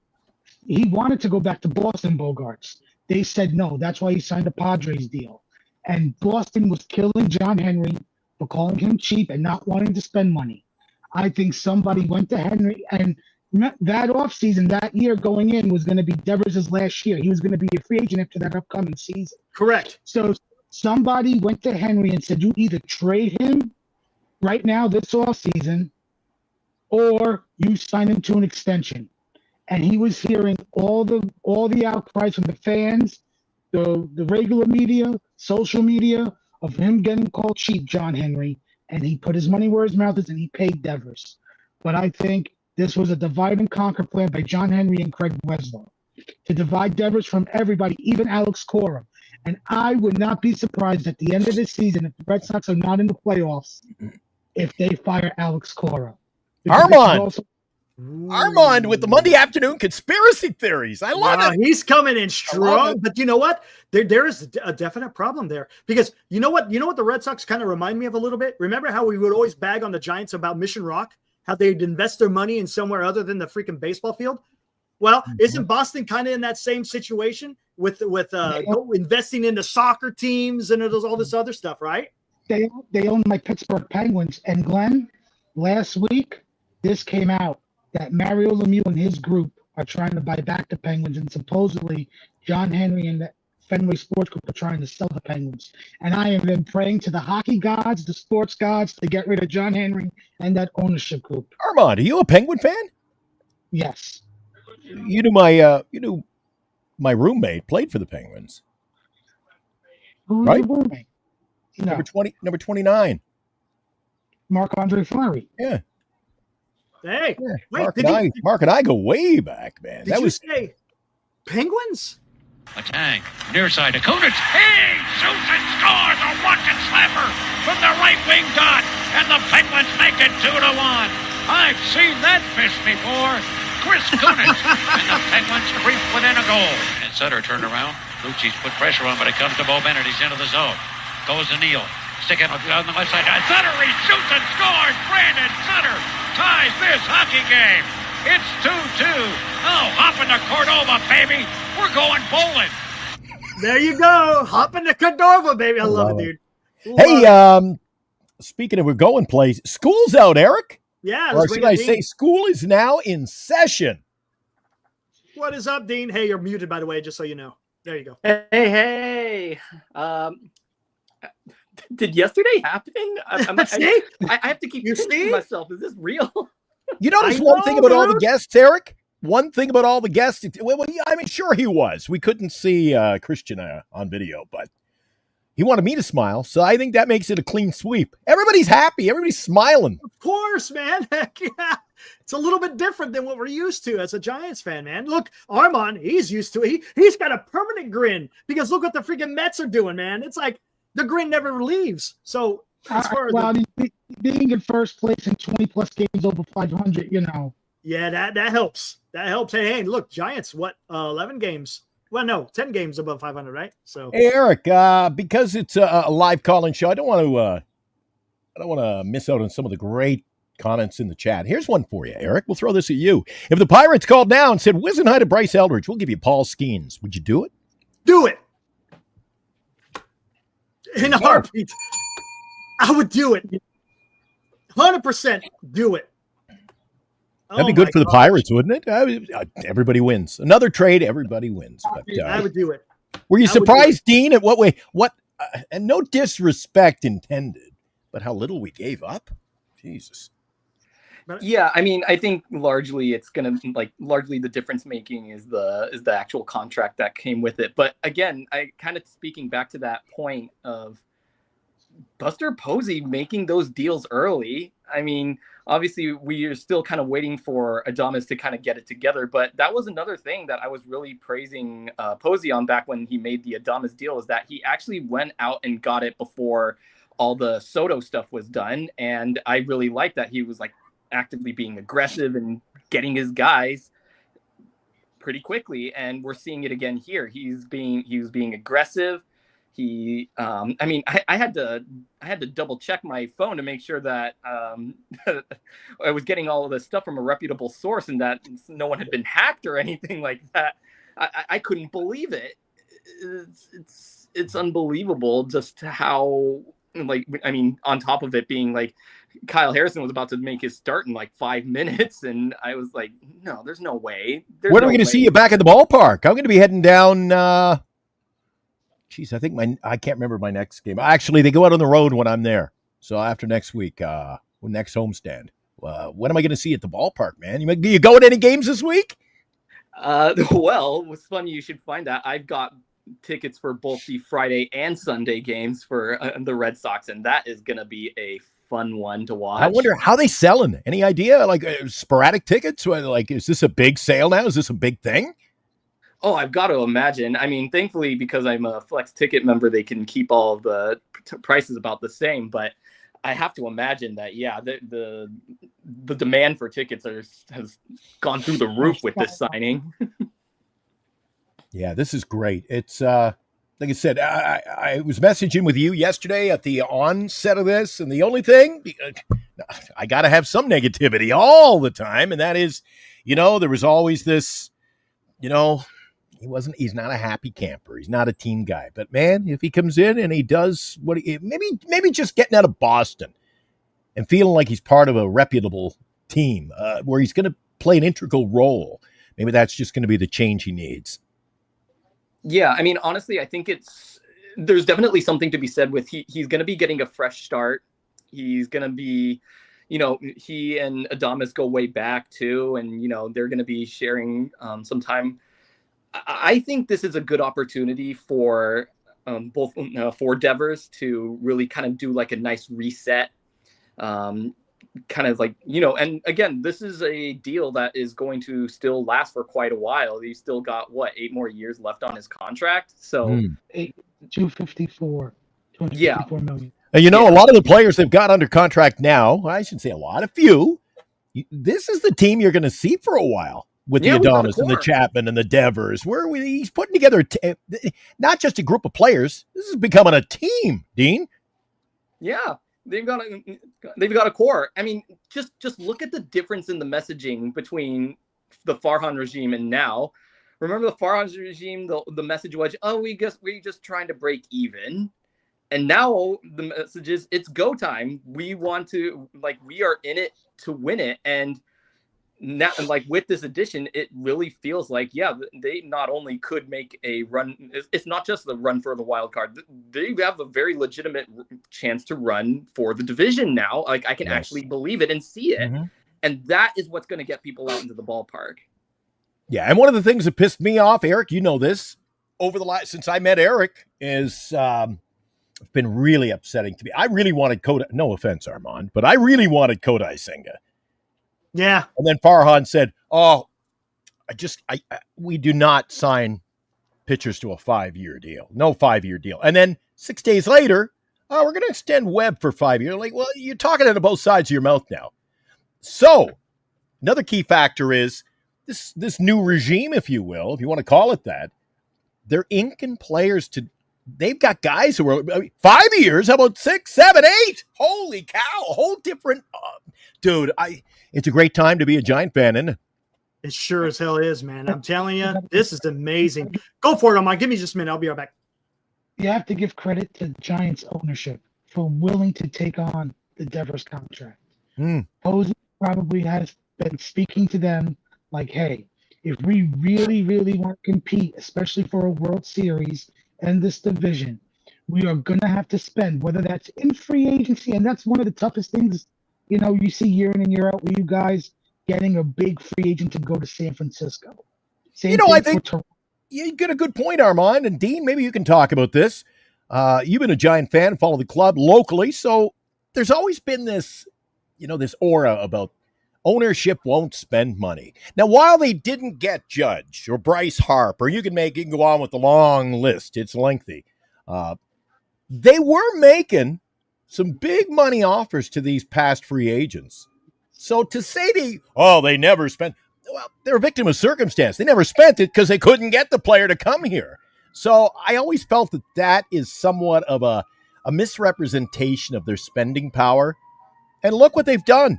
He wanted to go back to Boston, Bogaerts. They said no. That's why he signed the Padres deal. And Boston was killing John Henry for calling him cheap and not wanting to spend money. I think somebody went to Henry, and that offseason, that year going in, was going to be Devers' last year. He was going to be a free agent after that upcoming season. Correct. So somebody went to Henry and said, you either trade him right now this offseason or you sign him to an extension. And he was hearing all the outcries from the fans, the regular media, social media, of him getting called cheap, John Henry. And he put his money where his mouth is and he paid Devers. But I think this was a divide and conquer plan by John Henry and Craig Breslow to divide Devers from everybody, even Alex Cora. And I would not be surprised at the end of this season, if the Red Sox are not in the playoffs, if they fire Alex Cora. Armand with the Monday afternoon conspiracy theories. I love it. He's coming in love strong, it. but you know what? There is a definite problem there because you know what the Red Sox kind of remind me of a little bit. Remember how we would always bag on the Giants about Mission Rock, how they'd invest their money in somewhere other than the freaking baseball field? Well, isn't Boston kind of in that same situation with investing in the soccer teams and all this other stuff, right? They own my Pittsburgh Penguins. And Glenn, last week, this came out that Mario Lemieux and his group are trying to buy back the Penguins, and supposedly John Henry and the Fenway Sports Group are trying to sell the Penguins. And I have been praying to the hockey gods, the sports gods, to get rid of John Henry and that ownership group. Armand, are you a Penguin fan? Yes. You knew my roommate played for the Penguins. Who's Right. your roommate? No, Number 29. Marc-Andre Fleury. Yeah. Hey, Yeah. wait, Mark and I go way back, man. did you say Penguins? Letang, near side to Kunitz. He shoots and scores a rocket slammer from the right wing dot, and the Penguins make it 2-1. I've seen that fish before. Chris Kunitz, and the Penguins creep within a goal. And Sutter turned around. Lucci's put pressure on, but it comes to Bo Bennett. He's into the zone. Goes to Neal. Stick it on the left side. Sutter, he shoots and scores. Brandon Sutter ties this hockey game. It's 2-2. Oh, hopping to Cordova, baby. We're going bowling. There you go. Hop into Cordova, baby. I love it, dude. Hey, speaking of we're going place, school's out, Eric. Yeah. Or should I say school is now in session. What is up, Dean? Hey, you're muted, by the way, just so you know. There you go. Hey. Did yesterday happen? I have to keep thinking to myself, is this real? You notice one thing about all the guests, Eric? One thing about all the guests, well, I mean, sure he was. We couldn't see Christian on video, but He wanted me to smile, so I think that makes it a clean sweep. Everybody's happy. Everybody's smiling. Of course, man. Heck yeah. It's a little bit different than what we're used to as a Giants fan, man. Look, Armand, he's used to it. He's got a permanent grin because look what the freaking Mets are doing, man. It's like the grin never leaves. So as far as being in first place in 20-plus games over 500, Yeah, that helps. That helps. Hey, look, Giants, what, 11 games? Well, no, 10 games above 500, right? So, hey, Eric, because it's a live call-in show, I don't want to miss out on some of the great comments in the chat. Here's one for you, Eric. We'll throw this at you. If the Pirates called now and said, "Whiz and hi to Bryce Eldridge, we'll give you Paul Skeens," would you do it? Do it. In a heartbeat. I would do it. 100% do it. That'd be good for the Pirates, wouldn't it? Everybody wins. Another trade, everybody wins. But, I would do it. Were you surprised, Dean, at what way? And no disrespect intended, but how little we gave up? Jesus. Yeah, I mean, I think largely it's gonna largely the difference making is the actual contract that came with it. But again, I kind of speaking back to that point of Buster Posey making those deals early. I mean, obviously we are still kind of waiting for Adames to kind of get it together, but that was another thing that I was really praising Posey on back when he made the Adames deal, is that he actually went out and got it before all the Soto stuff was done. And I really liked that he was like actively being aggressive and getting his guys pretty quickly. And we're seeing it again here. He was being aggressive. I had to double check my phone to make sure that I was getting all of this stuff from a reputable source and that no one had been hacked or anything like that. I couldn't believe it. It's unbelievable just how, on top of it being like Kyle Harrison was about to make his start in like 5 minutes. And I was like, no, there's no way. When are we going to see you back at the ballpark? I'm going to be heading down, I think I can't remember my next game. Actually, they go out on the road when I'm there. So after next week, next homestand. When am I going to see you at the ballpark, man? You going to any games this week? Well, it's funny you should find that. I've got tickets for both the Friday and Sunday games for the Red Sox, and that is going to be a fun one to watch. I wonder how they selling. Any idea? Like sporadic tickets? Like, is this a big sale now? Is this a big thing? Oh, I've got to imagine. I mean, thankfully, because I'm a Flex Ticket member, they can keep all of the prices about the same. But I have to imagine that, yeah, the demand for tickets has gone through the roof with this signing. Yeah, this is great. It's like I said, I was messaging with you yesterday at the onset of this, and the only thing, I got to have some negativity all the time, and that is, there was always this, he's not a happy camper. He's not a team guy. But man, if he comes in and he does maybe just getting out of Boston and feeling like he's part of a reputable team where he's going to play an integral role, maybe that's just going to be the change he needs. Yeah, I mean, honestly, I think there's definitely something to be said with he's going to be getting a fresh start. He's going to be, he and Adames go way back too, and they're going to be sharing some time. I think this is a good opportunity for both for Devers to really kind of do like a nice reset, kind of like, and again, this is a deal that is going to still last for quite a while. He's still got 8 more years left on his contract. So 254 million. And a lot of the players they've got under contract now, I should say a few, this is the team you're going to see for a while. With the Adames and the Chapman and the Devers, he's putting together not just a group of players. This is becoming a team, Dean. Yeah, they've got a core. I mean, just look at the difference in the messaging between the Farhan regime and now. Remember the Farhan regime? The message was, we're just trying to break even. And now the message is, it's go time. We want to, we are in it to win it. And now, with this addition, it really feels like, they not only could make a run. It's not just the run for the wild card. They have a very legitimate chance to run for the division now. I can actually believe it and see it. Mm-hmm. And that is what's going to get people out into the ballpark. Yeah. And one of the things that pissed me off, Eric, this over the last, since I met Eric, is been really upsetting to me. I really wanted Kodai. No offense, Armand, but I really wanted Kodai Senga. Yeah. And then Farhan said, "Oh, we do not sign pitchers to a 5-year deal. No 5-year deal." And then 6 days later, "Oh, we're going to extend Webb for 5 years." Like, well, you're talking out of both sides of your mouth now. So another key factor is this new regime, if you will, if you want to call it that. They're inking players to. They've got guys who are 5 years. How about 6, 7, 8? Holy cow! A whole different dude. It's a great time to be a Giant fan, isn't it? It sure as hell is, man. I'm telling you, this is amazing. Go for it, Omar. Give me just a minute. I'll be right back. You have to give credit to Giants ownership for willing to take on the Devers contract. Posey probably has been speaking to them like, hey, if we really, really want to compete, especially for a World Series and this division, we are going to have to spend, whether that's in free agency, and that's one of the toughest things, you see year in and year out with you guys getting a big free agent to go to San Francisco. I think you get a good point, Armand. And Dean, maybe you can talk about this. You've been a Giant fan, follow the club locally, so there's always been this, this aura about ownership won't spend money. Now, while they didn't get Judge or Bryce Harper, you can go on with the long list. It's lengthy. They were making some big money offers to these past free agents. So to say they never spent, well, they're a victim of circumstance. They never spent it because they couldn't get the player to come here. So I always felt that is somewhat of a misrepresentation of their spending power. And look what they've done.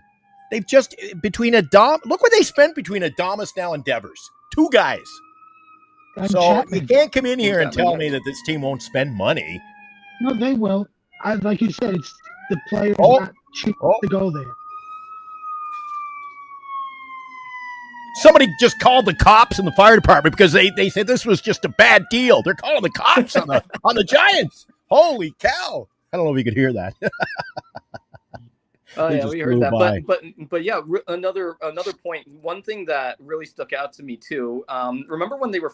They've just, look what they spent between Adames now and Devers. 2 guys. And so Chapman. You can't come in here and tell me that this team won't spend money. No, they will. Like you said, it's the players not cheap to go there. Somebody just called the cops in the fire department because they said this was just a bad deal. They're calling the cops on the Giants. Holy cow. I don't know if you could hear that. Oh yeah, we heard that. But yeah, another point. One thing that really stuck out to me too. Remember when they were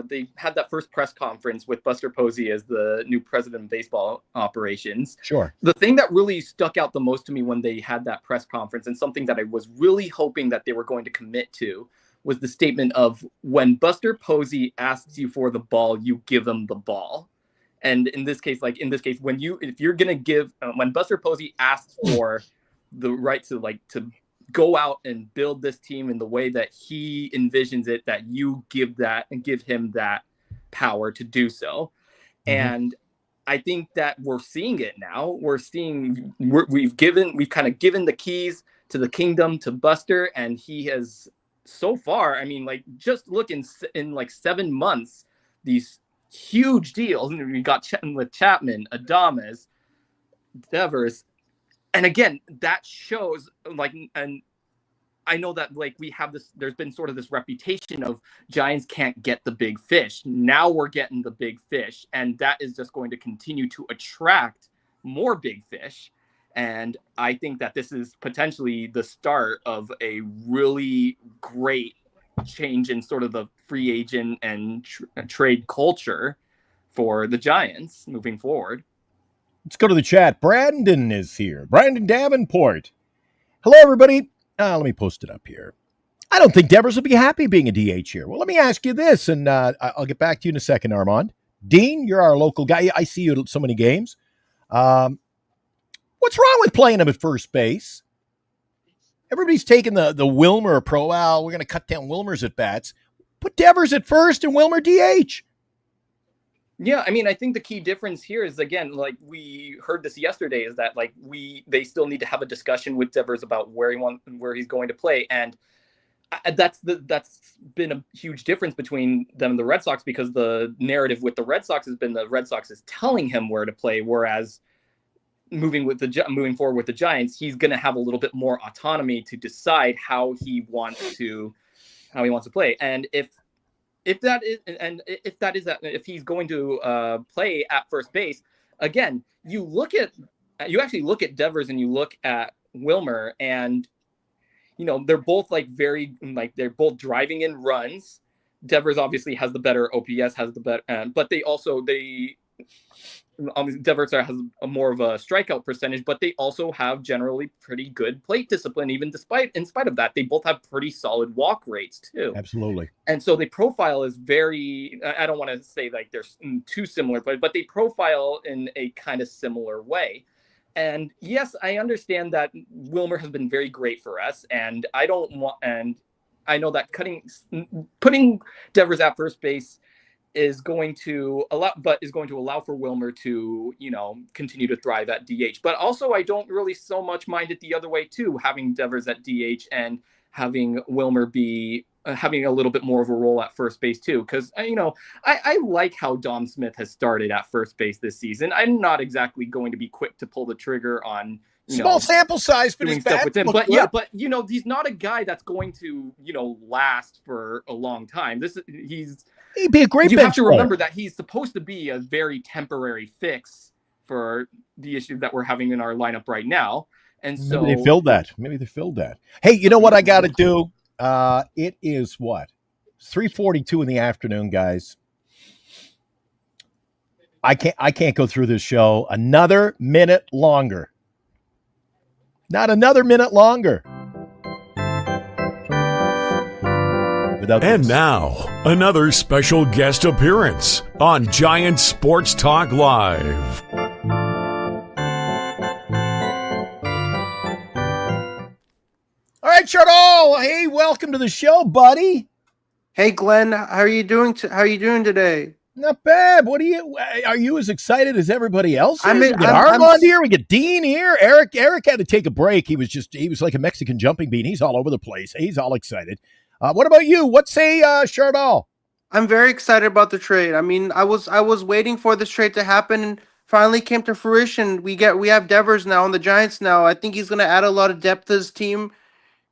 they had that first press conference with Buster Posey as the new president of baseball operations. Sure. The thing that really stuck out the most to me when they had that press conference, and something that I was really hoping that they were going to commit to, was the statement of, when Buster Posey asks you for the ball, you give him the ball. And in this case, if you're going to give, when Buster Posey asks for the right to go out and build this team in the way that he envisions it, that you give him that power to do so. Mm-hmm. And I think that we're seeing it now. We've kind of given the keys to the kingdom to Buster, and he has so far, just look in 7 months, these huge deals. And we got with Chapman, Adames, Devers, and again, that shows and I know that we have this. There's been sort of this reputation of Giants can't get the big fish. Now we're getting the big fish, and that is just going to continue to attract more big fish. And I think that this is potentially the start of a really great change in sort of the free agent and trade culture for the Giants moving forward. Let's go to the chat. Brandon is here. Brandon Davenport. Hello, everybody. Let me post it up here. I don't think Devers will be happy being a DH here. Well, let me ask you this, and I'll get back to you in a second, Armand. Dean, you're our local guy. I see you at so many games. What's wrong with playing him at first base? Everybody's taking the Wilmer pro. Well, we're going to cut down Wilmer's at bats. Put Devers at first and Wilmer DH. Yeah, I think the key difference here is, again, we heard this yesterday, is that they still need to have a discussion with Devers about where he's going to play, and that's been a huge difference between them and the Red Sox, because the narrative with the Red Sox has been the Red Sox is telling him where to play, whereas moving forward with the Giants, he's going to have a little bit more autonomy to decide how he wants to play. And if he's going to play at first base, again, you actually look at Devers and you look at Wilmer, and they're both they're both driving in runs. Devers obviously has the better OPS, has the better, but Devers has more of a strikeout percentage, but they also have generally pretty good plate discipline. Even in spite of that, they both have pretty solid walk rates too. Absolutely. And so the profile is very, I don't want to say like they're too similar, but they profile in a kind of similar way. And yes, I understand that Wilmer has been very great for us, and I know that putting Devers at first base is going to allow for Wilmer to, continue to thrive at DH. But also, I don't really so much mind it the other way too, having Devers at DH and having Wilmer be having a little bit more of a role at first base too, because I like how Dom Smith has started at first base this season. I'm not exactly going to be quick to pull the trigger on small sample size, but doing his stuff bats with him. look But good. yeah, but he's not a guy that's going to last for a long time. He'd be a great. You bench have to player. remember that he's supposed to be a very temporary fix for the issues that we're having in our lineup right now. And so maybe they filled that. Hey, you know what I got to do? It is what? 3:42 in the afternoon, guys. I can't go through this show another minute longer. Not another minute longer. And now, another special guest appearance on Giants Sports Talk Live. All right, Charles. Hey, welcome to the show, buddy. Hey, Glenn. How are you doing? How are you doing today? Not bad. Are you as excited as everybody else is? I'm We get Armand here. We get Dean here. Eric had to take a break. He was like a Mexican jumping bean. He's all over the place. He's all excited. What about you? What say, Chardal? I'm very excited about the trade. I mean, I was waiting for this trade to happen, and finally came to fruition. We have Devers now on the Giants now. I think he's going to add a lot of depth to his team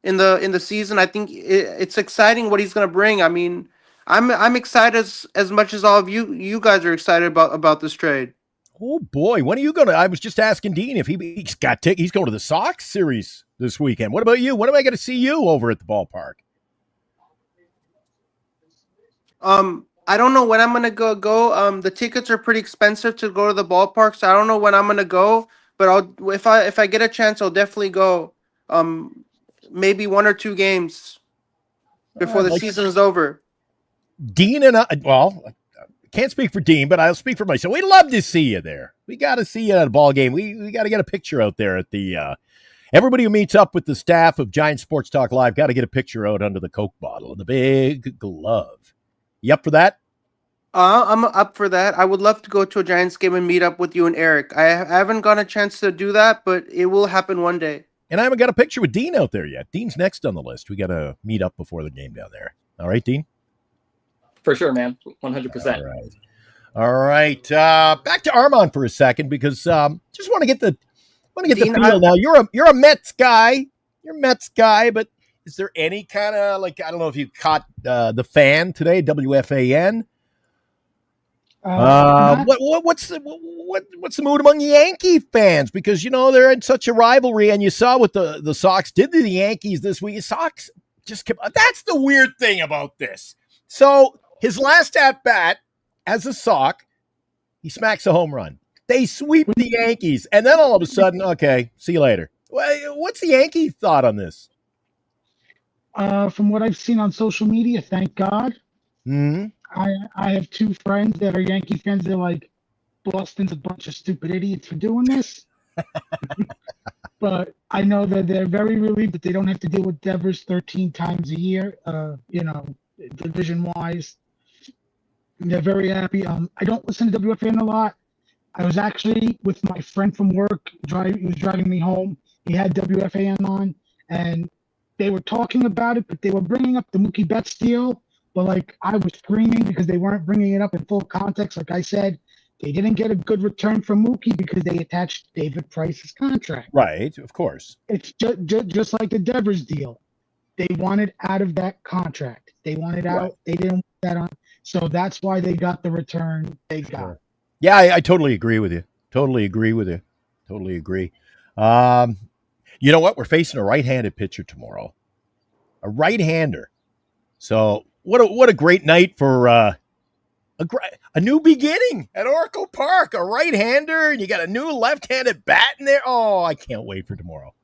in the season. I think it's exciting what he's going to bring. I mean, I'm excited as much as all of you guys are excited about this trade. Oh boy, when are you gonna? I was just asking Dean if he's going to the Sox series this weekend. What about you? When am I going to see you over at the ballpark? I don't know when I'm gonna go. The tickets are pretty expensive to go to the ballpark, so I don't know when I'm gonna go. But if I get a chance, I'll definitely go. Maybe 1 or 2 games before the season is over. Dean and I can't speak for Dean, but I'll speak for myself. We'd love to see you there. We got to see you at a ball game. We got to get a picture out there at the. Everybody who meets up with the staff of Giants Sports Talk Live got to get a picture out under the Coke bottle and the big glove. You up for that? I'm up for that. I would love to go to a Giants game and meet up with you and Eric. I haven't gotten a chance to do that, but it will happen one day. And I haven't got a picture with Dean out there yet. Dean's next on the list. We got to meet up before the game down there. All right, Dean? For sure, man. 100%. All right. Back to Armand for a second because just want to get the Dean, feel now. You're a Mets guy. You're a Mets guy, but is there any kind of I don't know if you caught the fan today, WFAN? What's the mood among the Yankee fans? Because they're in such a rivalry, and you saw what the Sox did to the Yankees this week. The Sox just kept. That's the weird thing about this. So his last at bat as a Sox, he smacks a home run. They sweep the Yankees, and then all of a sudden, okay, see you later. What's the Yankee thought on this? From what I've seen on social media, thank God. Mm-hmm. I have 2 friends that are Yankee fans. They're like, Boston's a bunch of stupid idiots for doing this. But I know that they're very relieved that they don't have to deal with Devers 13 times a year, division-wise. They're very happy. I don't listen to WFAN a lot. I was actually with my friend from work. He was driving me home. He had WFAN on, and they were talking about it, but they were bringing up the Mookie Betts deal. But I was screaming because they weren't bringing it up in full context. Like I said, they didn't get a good return from Mookie because they attached David Price's contract. Right, of course. It's just like the Devers deal. They wanted out of that contract. They wanted out. Right. They didn't want that on. So that's why they got the return they got. Sure. Yeah, I totally agree with you. Totally agree. You know what? We're facing a right-handed pitcher tomorrow. A right-hander. So what a great night for a new beginning at Oracle Park, a right-hander, and you got a new left-handed bat in there. Oh, I can't wait for tomorrow.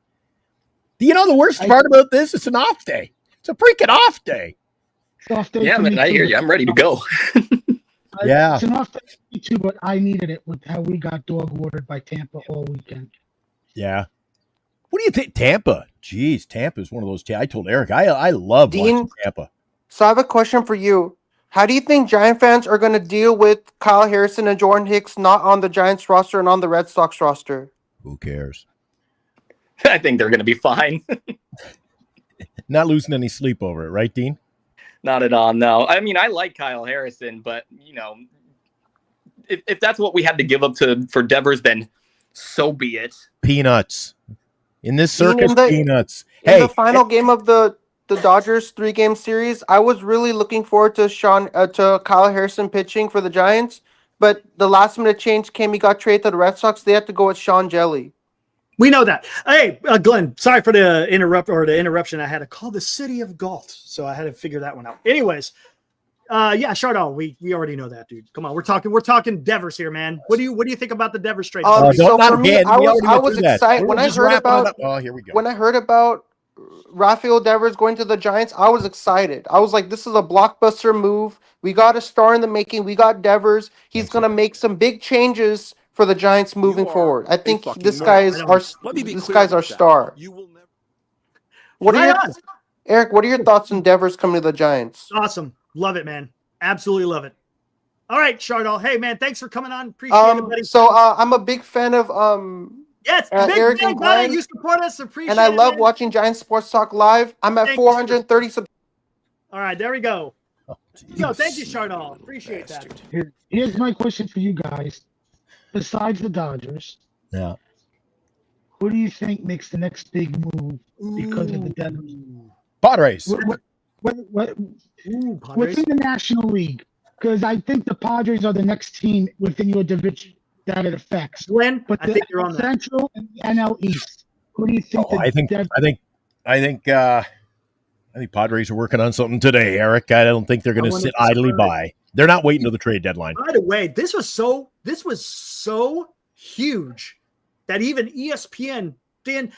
Do you know the worst part about this? It's an off day. It's a freaking off day. Off day Yeah, for man, me I hear too. you. I'm ready to go. Yeah. It's an off day for me too, but I needed it with how we got dog watered by Tampa all weekend. Yeah. What do you think? Tampa. Jeez, Tampa is one of those. I told Eric, I love Dean? watching Tampa. So I have a question for you. How do you think Giant fans are going to deal with Kyle Harrison and Jordan Hicks not on the Giants roster and on the Red Sox roster? Who cares? I think they're going to be fine. Not losing any sleep over it, right, Dean? Not at all, no. I mean, I like Kyle Harrison, but, if that's what we had to give up for Devers, then so be it. Peanuts. In this Dean, circus, peanuts. In the final game of the Dodgers 3-game series, I was really looking forward to Kyle Harrison pitching for the Giants, but the last minute change came. He got traded to the Red Sox. They had to go with Sean Jelly. We know that. Hey, Glenn, sorry for the interruption. I had to call the city of Galt, so I had to figure that one out. Anyways, yeah, Chardon, we already know that, dude. Come on, we're talking Devers here, man. What do you think about the Devers trade? So for me, I was excited when I heard about. Oh, here we go. When I heard about Rafael Devers going to the Giants, I was excited. I was like, this is a blockbuster move. We got a star in the making. We got Devers. He's going to make some big changes for the Giants moving forward. I think this guy is our star. Eric, what are your thoughts on Devers coming to the Giants? Awesome. Love it, man. Absolutely love it. All right, Chardon. Hey, man, thanks for coming on. Appreciate it, buddy. So I'm a big fan of yes, Eric and Glenn. You support us. Appreciate and I love it, watching Giants Sports Talk live. I'm at 430 subscribers. All right, there we go. Thank you, Chardon. Appreciate that. Here's my question for you guys. Besides the Dodgers, who do you think makes the next big move because of the Devers? Padres. Within the National League, because I think the Padres are the next team within your division that it affects. Glenn, but I think you're on Central and the NL East. Who do you think? I think Padres are working on something today, Eric. I don't think they're going to sit idly by. They're not waiting till the trade deadline. By the way, this was so huge that even ESPN, they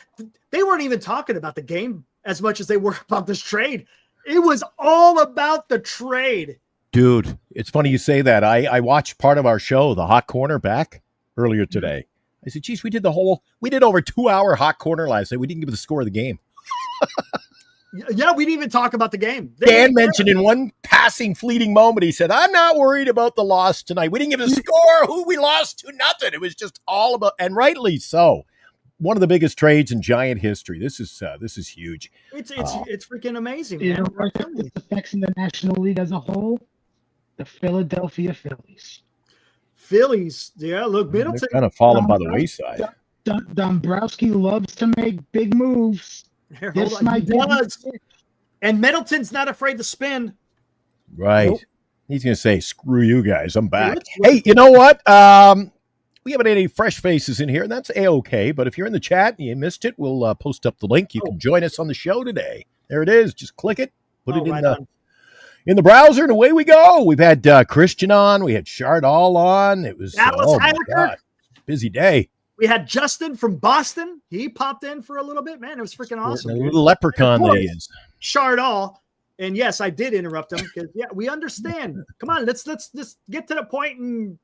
weren't even talking about the game as much as they were about this trade. It was all about the trade. Dude, it's funny you say that. I watched part of our show, the Hot Corner, back earlier today. I said, geez, we did over 2-hour Hot Corner last night. We didn't give the score of the game. Yeah, we didn't even talk about the game. Dan mentioned in one passing fleeting moment, he said, I'm not worried about the loss tonight. We didn't give the score. Who we lost to? Nothing. It was just all about, and rightly so. One of the biggest trades in Giant history. This is huge. It's freaking amazing, You man. know what this affects in the National League as a whole? The Philadelphia Phillies. Yeah, look, Middleton. They're kind of falling by the wayside. Dombrowski loves to make big moves. Here, hold on. He does. And Middleton's not afraid to spin. Right. Nope. He's going to say, screw you guys. I'm back. Hey, you know what? We haven't any fresh faces in here, and that's A-okay. But if you're in the chat and you missed it, we'll post up the link. You can join us on the show today. There it is. Just click it. Put it in the browser, and away we go. We've had Christian on. We had Chardall on. It was busy day. We had Justin from Boston. He popped in for a little bit. Man, it was freaking awesome. A little leprechaun that he is. Chardall. And yes, I did interrupt him because we understand. Come on, let's get to the point and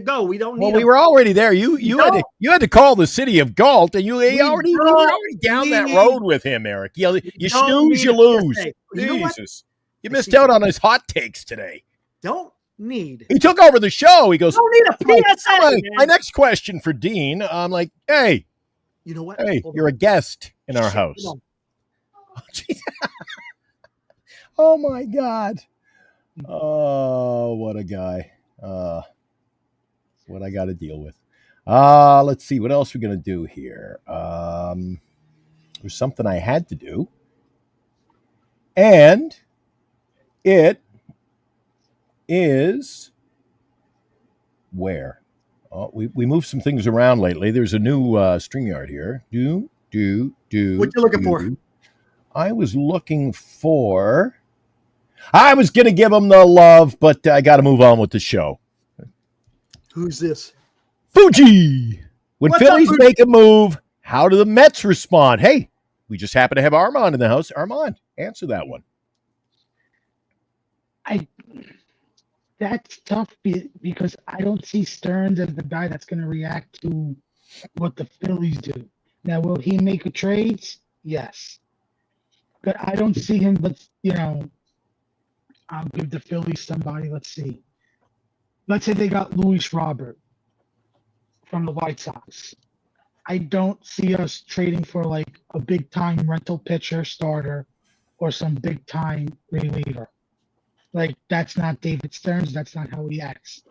go. We don't need. Well, we were already there. You had to call the city of Galt, and you were already down that road with him, Eric. You snooze, you lose. Jesus, you missed out on his hot takes today. He took over the show. He goes, don't need a PSA. My next question for Dean. I'm like, hey, you know what? Hey, you're a guest in our house. Oh my God. Oh, what a guy. What I got to deal with. Let's see what else we're going to do here. There's something I had to do. And it is where? Oh, we moved some things around lately. There's a new StreamYard here. What you looking for? I was looking for. I was going to give him the love, but I got to move on with the show. Who's this? Fuji. When What's up, Phillies Fuji? make a move, how do the Mets respond? Hey, we just happen to have Armand in the house. Armand, answer that one. That's tough because I don't see Stearns as the guy that's going to react to what the Phillies do. Now, will he make a trade? Yes. But I don't see him, I'll give the Phillies somebody. Let's see. Let's say they got Luis Robert from the White Sox. I don't see us trading for like a big time rental pitcher starter or some big time reliever. Like, that's not David Stearns. That's not how he acts.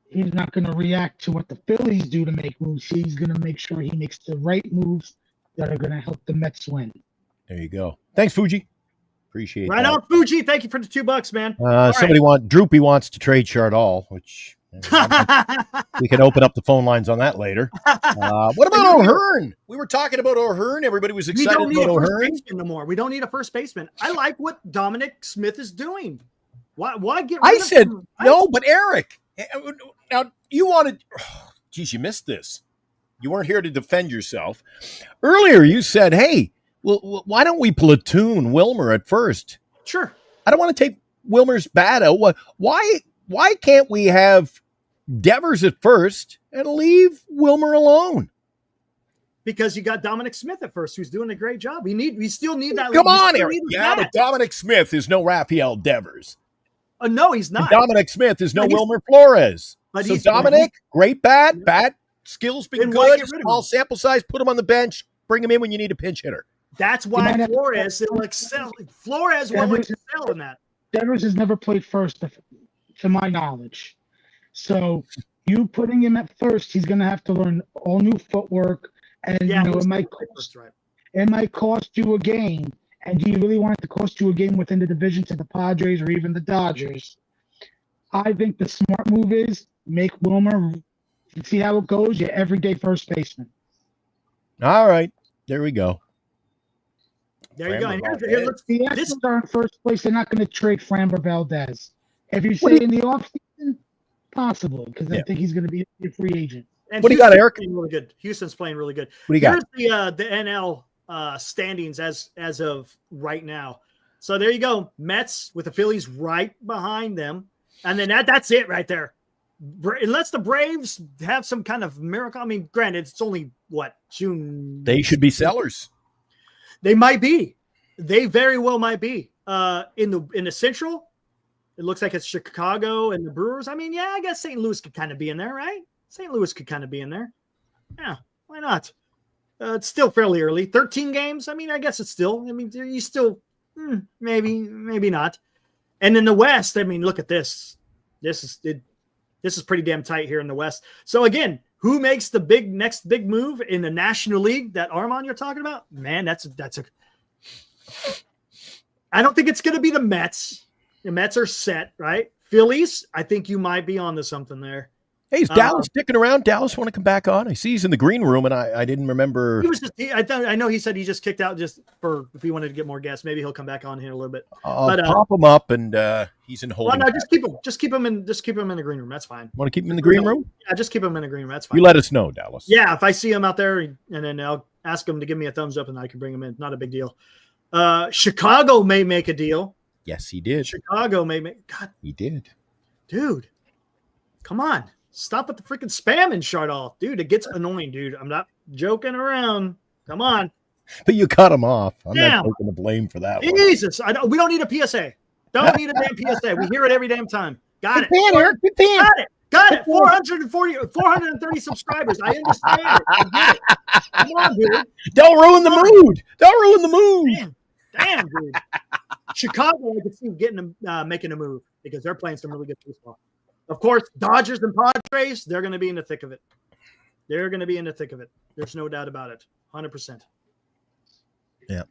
He's not going to react to what the Phillies do to make moves. He's going to make sure he makes the right moves that are going to help the Mets win. There you go. Thanks, Fuji. Appreciate Right that. on, Fuji. Thank you for the $2, man. Droopy wants to trade Chardall, which we can open up the phone lines on that later. What about O'Hearn? We were talking about O'Hearn. Everybody was We excited don't need about a first O'Hearn. baseman no more. We don't need a first baseman. I like what Dominic Smith is doing. Why get rid I of said him? no, but Eric, now you wanted. Geez, you missed this. You weren't here to defend yourself. Earlier, you said, "Hey, well, why don't we platoon Wilmer at first?" Sure. I don't want to take Wilmer's bat out. Why can't we have Devers at first and leave Wilmer alone? Because you got Dominic Smith at first, who's doing a great job. We still need that. Come we on, still Eric. need the Yeah, bat. but Dominic Smith is no Rafael Devers. No, he's not. And Dominic Smith is no But he's- Wilmer Flores. but So he's- Dominic, great bat skills been Then why good. get rid of Small him? sample size, put him on the bench, bring him in when you need a pinch hitter. That's why might have- Flores will excel. Flores will excel in that. Devers has never played first, to my knowledge. So you putting him at first, he's going to have to learn all new footwork, and Yeah, it might cost you a game. And do you really want it to cost you a game within the division to the Padres or even the Dodgers? I think the smart move is make Wilmer, see how it goes, your everyday first baseman. All right. There we go. There you go. And Framber here, let's The this. Astros are in first place. They're not going to trade Framber Valdez. If you say in the offseason, possible, because I think he's going to be a free agent. And What do you got, Houston's Eric? playing really good. Houston's playing really good. What do you got? Here's the NL standings as of right now. So there you go. Mets with the Phillies right behind them, and then that's it right there. Unless the Braves have some kind of miracle. I mean, granted, it's only June. They should be sellers. They might be. They very well might be. In the Central, it looks like it's Chicago and the Brewers. I mean, yeah, I guess St. Louis could kind of be in there, right? St. Louis could kind of be in there. Yeah, why not? It's still fairly early. 13 games. I mean, I guess it's still. I mean, you still maybe not. And in the West, I mean, look at this. This is pretty damn tight here in the West. So again, who makes the next big move in the National League that Armand you're talking about? Man, that's a. I don't think it's going to be the Mets. The Mets are set, right? Phillies, I think you might be onto something there. Hey, is Dallas sticking around? Dallas want to come back on? I see he's in the green room, and I didn't remember. He was just. I know he said he just kicked out just for if he wanted to get more guests. Maybe he'll come back on here a little bit. I'll pop him up, and he's in Well, holding. no, just keep him in the green room. That's fine. Want to keep him in the green room? Yeah, just keep him in the green room. That's fine. You let us know, Dallas. Yeah, if I see him out there, and then I'll ask him to give me a thumbs up, and I can bring him in. Not a big deal. Chicago may make a deal. Yes, he did. Chicago may make. God, He did. dude, come on. Stop with the freaking spam and shut off. Dude, it gets annoying, dude. I'm not joking around. Come on. But you cut him off. I'm Damn. not taking the blame for that one. Jesus. We don't need a PSA. Don't need a damn PSA. We hear it every damn time. Got it. Good pan, Eric. Good pan. Got it. 430 subscribers. I understand it. I get it. Come on, dude. Don't ruin the mood. Don't ruin the mood. Damn, dude. Chicago, I could see getting making a move because they're playing some really good baseball. Of course, Dodgers and Padres, they're going to be in the thick of it. They're going to be in the thick of it. There's no doubt about it. 100%. Yeah.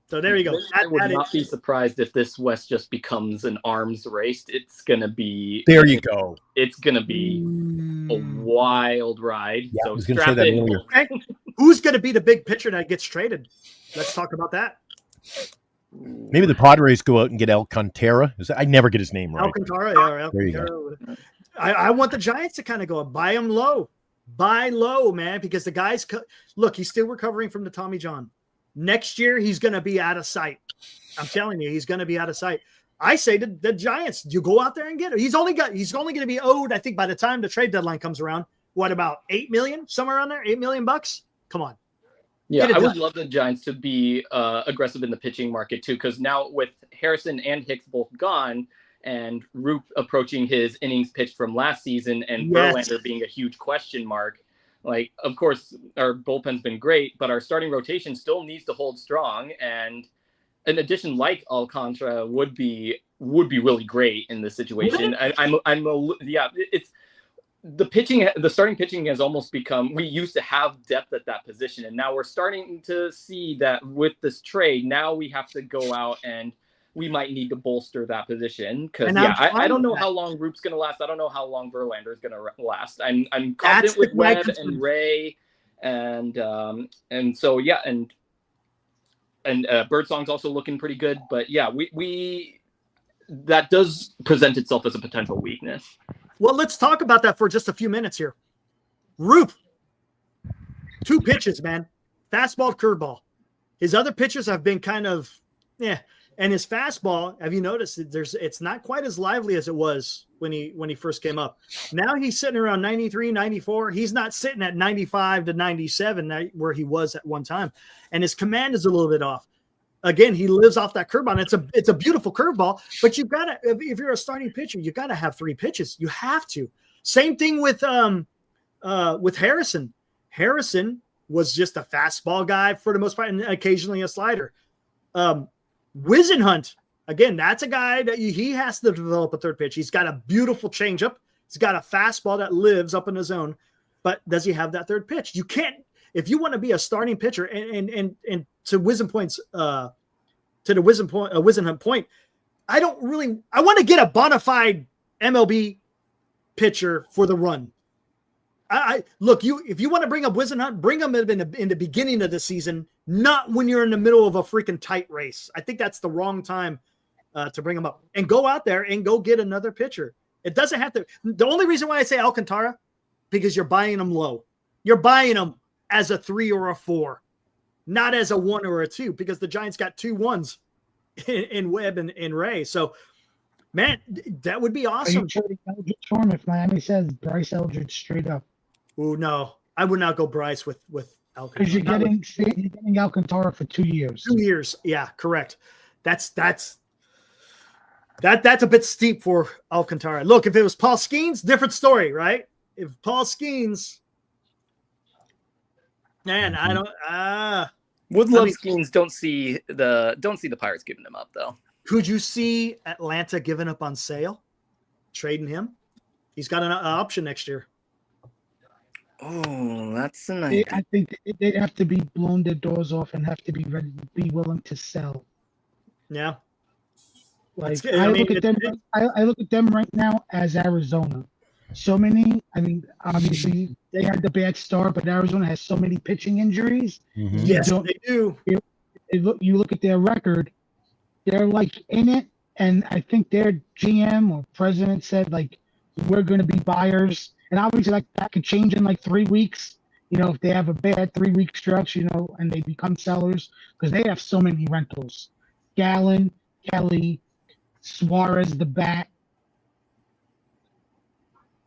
So there you go. I would not be surprised if this West just becomes an arms race. It's going to be. There you go. It's going to be a wild ride. Yeah, so I was going to say strap that in. earlier. Okay. Who's going to be the big pitcher that gets traded? Let's talk about that. Maybe the Padres go out and get Alcantara. I never get his name right. Alcantara, yeah, or There you Alcantara. I want the Giants to kind of go buy him low. Buy low, man, because the guy's look, he's still recovering from the Tommy John. Next year, he's going to be out of sight. I'm telling you, he's going to be out of sight. I say to the Giants, you go out there and get him. He's only going to be owed, I think, by the time the trade deadline comes around, what, about $8 million, somewhere around there, $8 million bucks? Come on. Yeah, I would love the Giants to be aggressive in the pitching market too, because now with Harrison and Hicks both gone, and Roop approaching his innings pitched from last season, and Verlander being a huge question mark. Like, of course, our bullpen's been great, but our starting rotation still needs to hold strong. And an addition like Alcantara would be really great in this situation. It's the starting pitching has almost become. We used to have depth at that position, and now we're starting to see that with this trade. Now we have to go out and we might need to bolster that position because I don't know how long Roop's going to last. I don't know how long Verlander is going to last. I'm confident with Webb and Ray, and so Birdsong's also looking pretty good. But yeah, we that does present itself as a potential weakness. Well, let's talk about that for just a few minutes here. Roop, 2 pitches, man, fastball, curveball. His other pitches have been kind of And his fastball, have you noticed it's not quite as lively as it was when he first came up. Now he's sitting around 93, 94. He's not sitting at 95 to 97 where he was at one time. And his command is a little bit off. Again, he lives off that curveball. It's a beautiful curveball, but you've got to, if you're a starting pitcher, you got to have 3 pitches. You have to. Same thing with Harrison. Harrison was just a fastball guy for the most part, and occasionally a slider. Wisenhunt, again, that's a guy that he has to develop a 3rd pitch. He's got a beautiful changeup. He's got a fastball that lives up in the zone, but does he have that 3rd pitch? You can't, if you want to be a starting pitcher, and to Wisenhunt point, I want to get a bona fide MLB pitcher for the run. If you want to bring up Wisenhunt, bring him in the beginning of the season, not when you're in the middle of a freaking tight race. I think that's the wrong time to bring him up. And go out there and go get another pitcher. It doesn't have to. The only reason why I say Alcantara, because you're buying him low. You're buying him as a 3 or a 4, not as a 1 or a 2, because the Giants got 2 1s in Webb and Ray. So, man, that would be awesome. Are you trading Eldridge for him if Miami says Bryce Eldridge straight up? Oh, no. I would not go Bryce with Alcantara. Because you're getting Alcantara for 2 years. 2 years. Yeah, correct. That's a bit steep for Alcantara. Look, if it was Paul Skeens, different story, right? If Paul Skeens, man, I don't Skeens don't see the Pirates giving him up though. Could you see Atlanta giving up on Sale, trading him? He's got an option next year. Oh, that's a nice. I think they'd have to be blown their doors off and have to be ready, be willing to sell. Yeah. Like I look at them right now as Arizona. So many. I mean, obviously they had the bad start, but Arizona has so many pitching injuries. Mm-hmm. Yes, they do. You look at their record; they're like in it, and I think their GM or president said like, "We're going to be buyers." And obviously, like that could change in like 3 weeks. You know, if they have a bad 3-week stretch, and they become sellers because they have so many rentals. Gallen, Kelly, Suarez, the bat.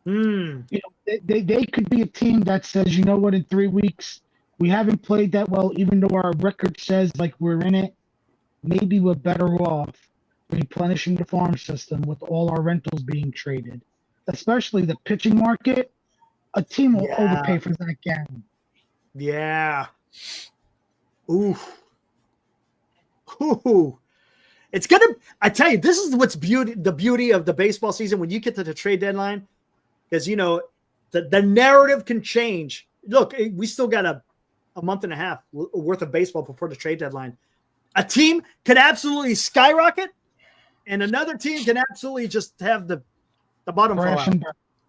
They could be a team that says, you know what, in 3 weeks we haven't played that well, even though our record says like we're in it. Maybe we're better off replenishing the farm system with all our rentals being traded. Especially the pitching market, a team will overpay for that game. Yeah. Ooh. It's I tell you, this is what's the beauty of the baseball season when you get to the trade deadline, because the narrative can change. Look, we still got a month and a half worth of baseball before the trade deadline. A team could absolutely skyrocket, and another team can absolutely just have the bottom fall out.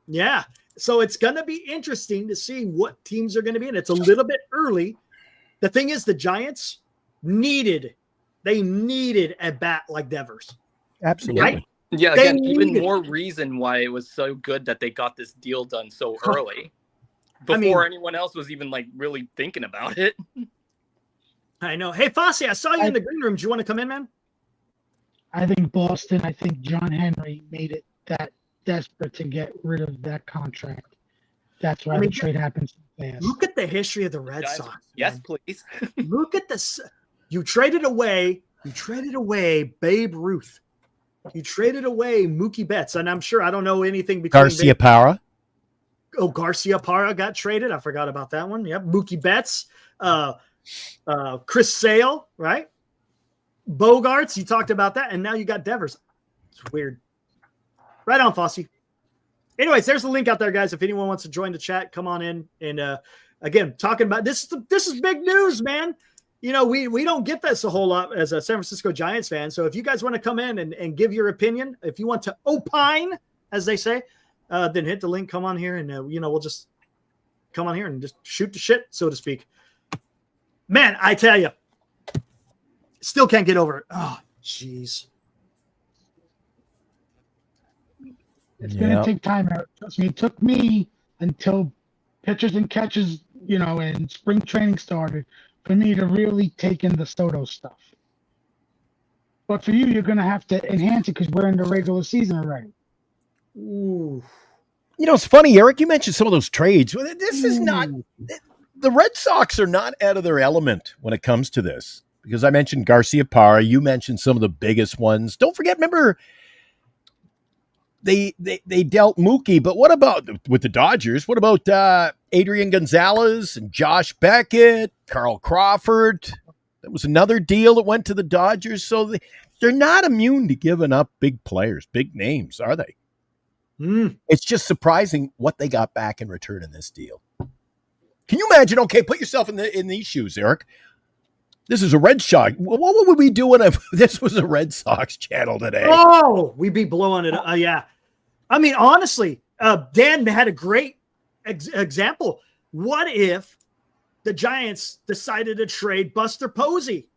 Yeah. So it's going to be interesting to see what teams are going to be in. It's a little bit early. The thing is, the Giants needed They needed a bat like Devers. Absolutely. Right? Yeah, They again, even needed- more reason why it was so good that they got this deal done so Huh. early, I before mean- anyone else was even like really thinking about it. I know. Hey, Fosse, I saw you in the green room. Do you want to come in, man? I think Boston, I think John Henry made it that desperate to get rid of that contract. That's why I mean, the trade happened so fast. Look at the history of the Red Giants- Sox. Yes, man. please. Look at this. You traded away Babe Ruth. You traded away Mookie Betts, and I'm sure I don't know anything between Garcia Parra. Garcia Parra got traded. I forgot about that one. Yep. Mookie Betts, Chris Sale, right? Bogarts, you talked about that, and now you got Devers. It's weird. Right on, Fosse. Anyways, there's the link out there, guys. If anyone wants to join the chat, come on in. And again, talking about this is big news, man. You know, we don't get this a whole lot as a San Francisco Giants fan. So if you guys want to come in and give your opinion, if you want to opine, as they say, then hit the link, come on here, and we'll just come on here and just shoot the shit, so to speak. Man, I tell you, still can't get over it. Oh, jeez. It's going to take time. Trust me, it took me until pitchers and catches, and spring training started for me to really take in the Soto stuff. But for you, you're going to have to enhance it because we're in the regular season already. Ooh. It's funny, Eric, you mentioned some of those trades. This is not – the Red Sox are not out of their element when it comes to this because I mentioned Garcia Parra. You mentioned some of the biggest ones. Don't forget, remember – They dealt Mookie, but what about with the Dodgers? What about Adrian Gonzalez and Josh Beckett, Carl Crawford? That was another deal that went to the Dodgers. So they're not immune to giving up big players, big names, are they? It's just surprising what they got back in return in this deal. Can you imagine? Okay, put yourself in these shoes, Eric. This is a Red Sox. What would we be doing if this was a Red Sox channel today? Oh, we'd be blowing it. Yeah. I mean, honestly, Dan had a great example. What if the Giants decided to trade Buster Posey?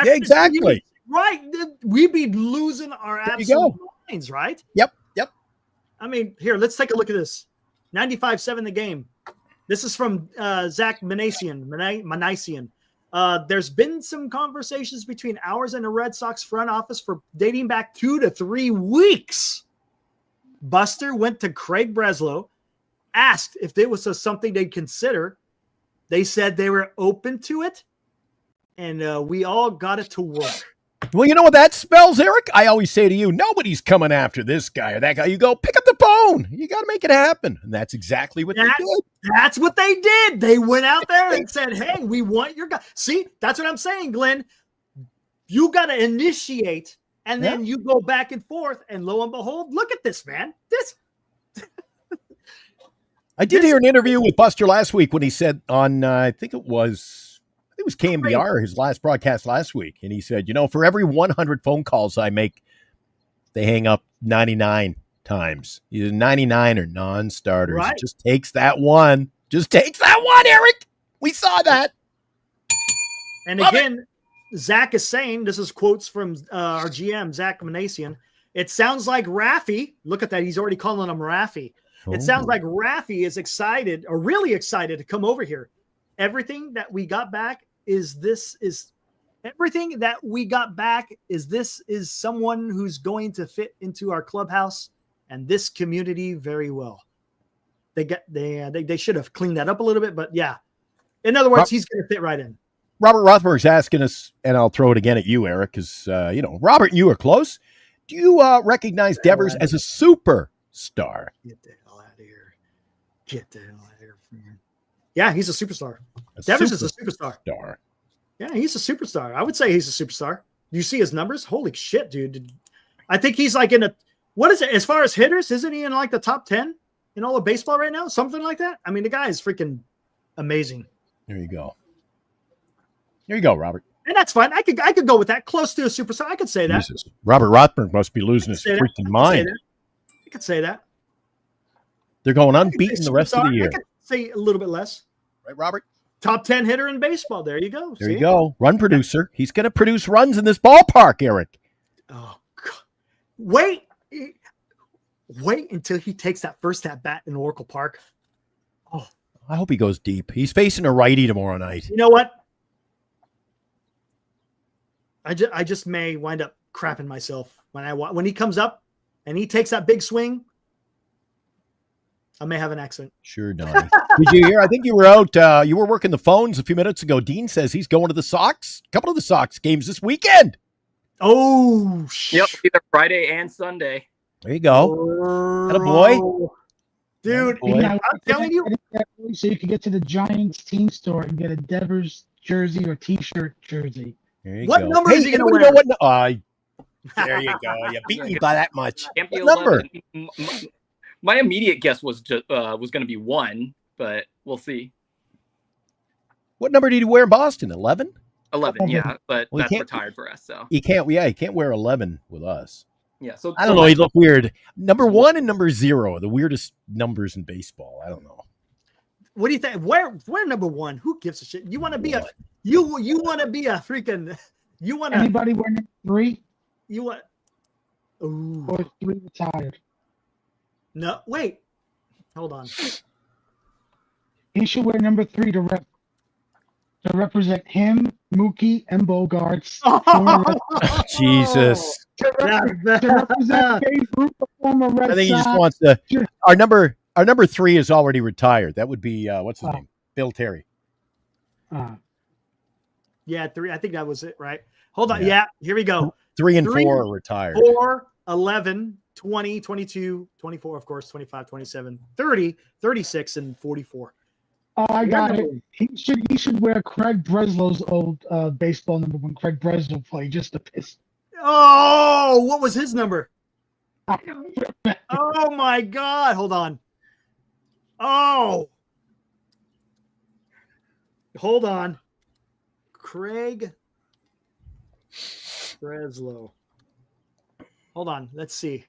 Yeah, exactly. Right. We'd be losing our absolute minds, right? Yep. I mean, here, let's take a look at this. 95-7 the game. This is from Zach Manasian. There's been some conversations between ours and the Red Sox front office for dating back 2 to 3 weeks. Buster went to Craig Breslow, asked if it was something they'd consider. They said they were open to it, and we all got it to work. Well, you know what that spells, Eric? I always say to you, nobody's coming after this guy or that guy. You go, pick up the phone. You got to make it happen. And that's exactly what they did. That's what they did. They went out there and said, hey, we want your guy. See, that's what I'm saying, Glenn. You got to initiate, and then you go back and forth, and lo and behold, look at this, man. I did hear an interview with Buster last week when he said on, I think it was KMBR, his last broadcast last week. And he said, for every 100 phone calls I make, they hang up 99 times. Either 99 or non-starters. Right. It just takes that one. Eric. We saw that. And again, Zach is saying, this is quotes from our GM, Zach Manasian. It sounds like Raffy, look at that. He's already calling him Raffy. It sounds like Raffy is excited or really excited to come over here. Everything that we got back is someone who's going to fit into our clubhouse and this community very well. They should have cleaned that up a little bit, but yeah. In other words, he's going to fit right in. Robert Rothberg's asking us, and I'll throw it again at you, Eric, because Robert and you are close. Do you recognize Devers as a superstar? Get the hell out of here! Yeah, he's a superstar. Devers is a superstar. Yeah, he's a superstar. I would say he's a superstar. You see his numbers? Holy shit, dude. I think he's like what is it? As far as hitters, isn't he in like the top 10 in all of baseball right now? Something like that. I mean, the guy is freaking amazing. There you go. There you go, Robert. And that's fine. I could go with that. Close to a superstar. I could say that. Jesus. Robert Rothberg must be losing his freaking mind. I could say that. They're going unbeaten the rest of the year. I could say a little bit less. Right, Robert? top 10 hitter in baseball. There you go. There you go. Run producer. He's going to produce runs in this ballpark, Eric. Oh, God. Wait until he takes that first at bat in Oracle Park. Oh, I hope he goes deep. He's facing a righty tomorrow night. you know what? I just may wind up crapping myself when he comes up and he takes that big swing. I may have an accident. Sure, Donnie. Did you hear? I think you were out. You were working the phones a few minutes ago. Dean says he's going to the Sox. A couple of the Sox games this weekend. Oh, Yep, either Friday and Sunday. There you go. Had a boy. Dude, Boy. I'm telling you. So you can get to the Giants team store and get a Devers jersey or T-shirt jersey. There you What go. number is he gonna anybody wear? know what there you go. You beat me by that much. Can't be What number? 11. My immediate guess was going to be 1, but we'll see. What number did he wear in Boston? 11? 11, yeah, but Well, he that's can't- retired for us. So He can't wear 11 with us. yeah, so I don't know. He looked weird. Number 1 and number 0 are the weirdest numbers in baseball. I don't know. What do you think? Where number 1? Who gives a shit? You want to be you want to be a freaking you want to Anybody wear number 3 you want Ooh. or 3 retired? No, wait. Hold on. He should wear number 3 to represent him, Mookie, and Bogarts. Jesus. To represent Babe Ruth, the former Red I think he just Sox. wants to. Our number 3 is already retired. That would be what's his name? Bill Terry. Yeah, 3. I think that was it, right? Hold on. Yeah, here we go. 3 and 3, 4 are retired. 4, 11, 20, 22, 24, of course, 25, 27, 30, 36, and 44. Oh, I got it. He should wear Craig Breslow's old baseball number when Craig Breslow played, just to piss. Oh, what was his number? Oh my God. Hold on. Oh. Hold on. Craig Breslow. Hold on. Let's see.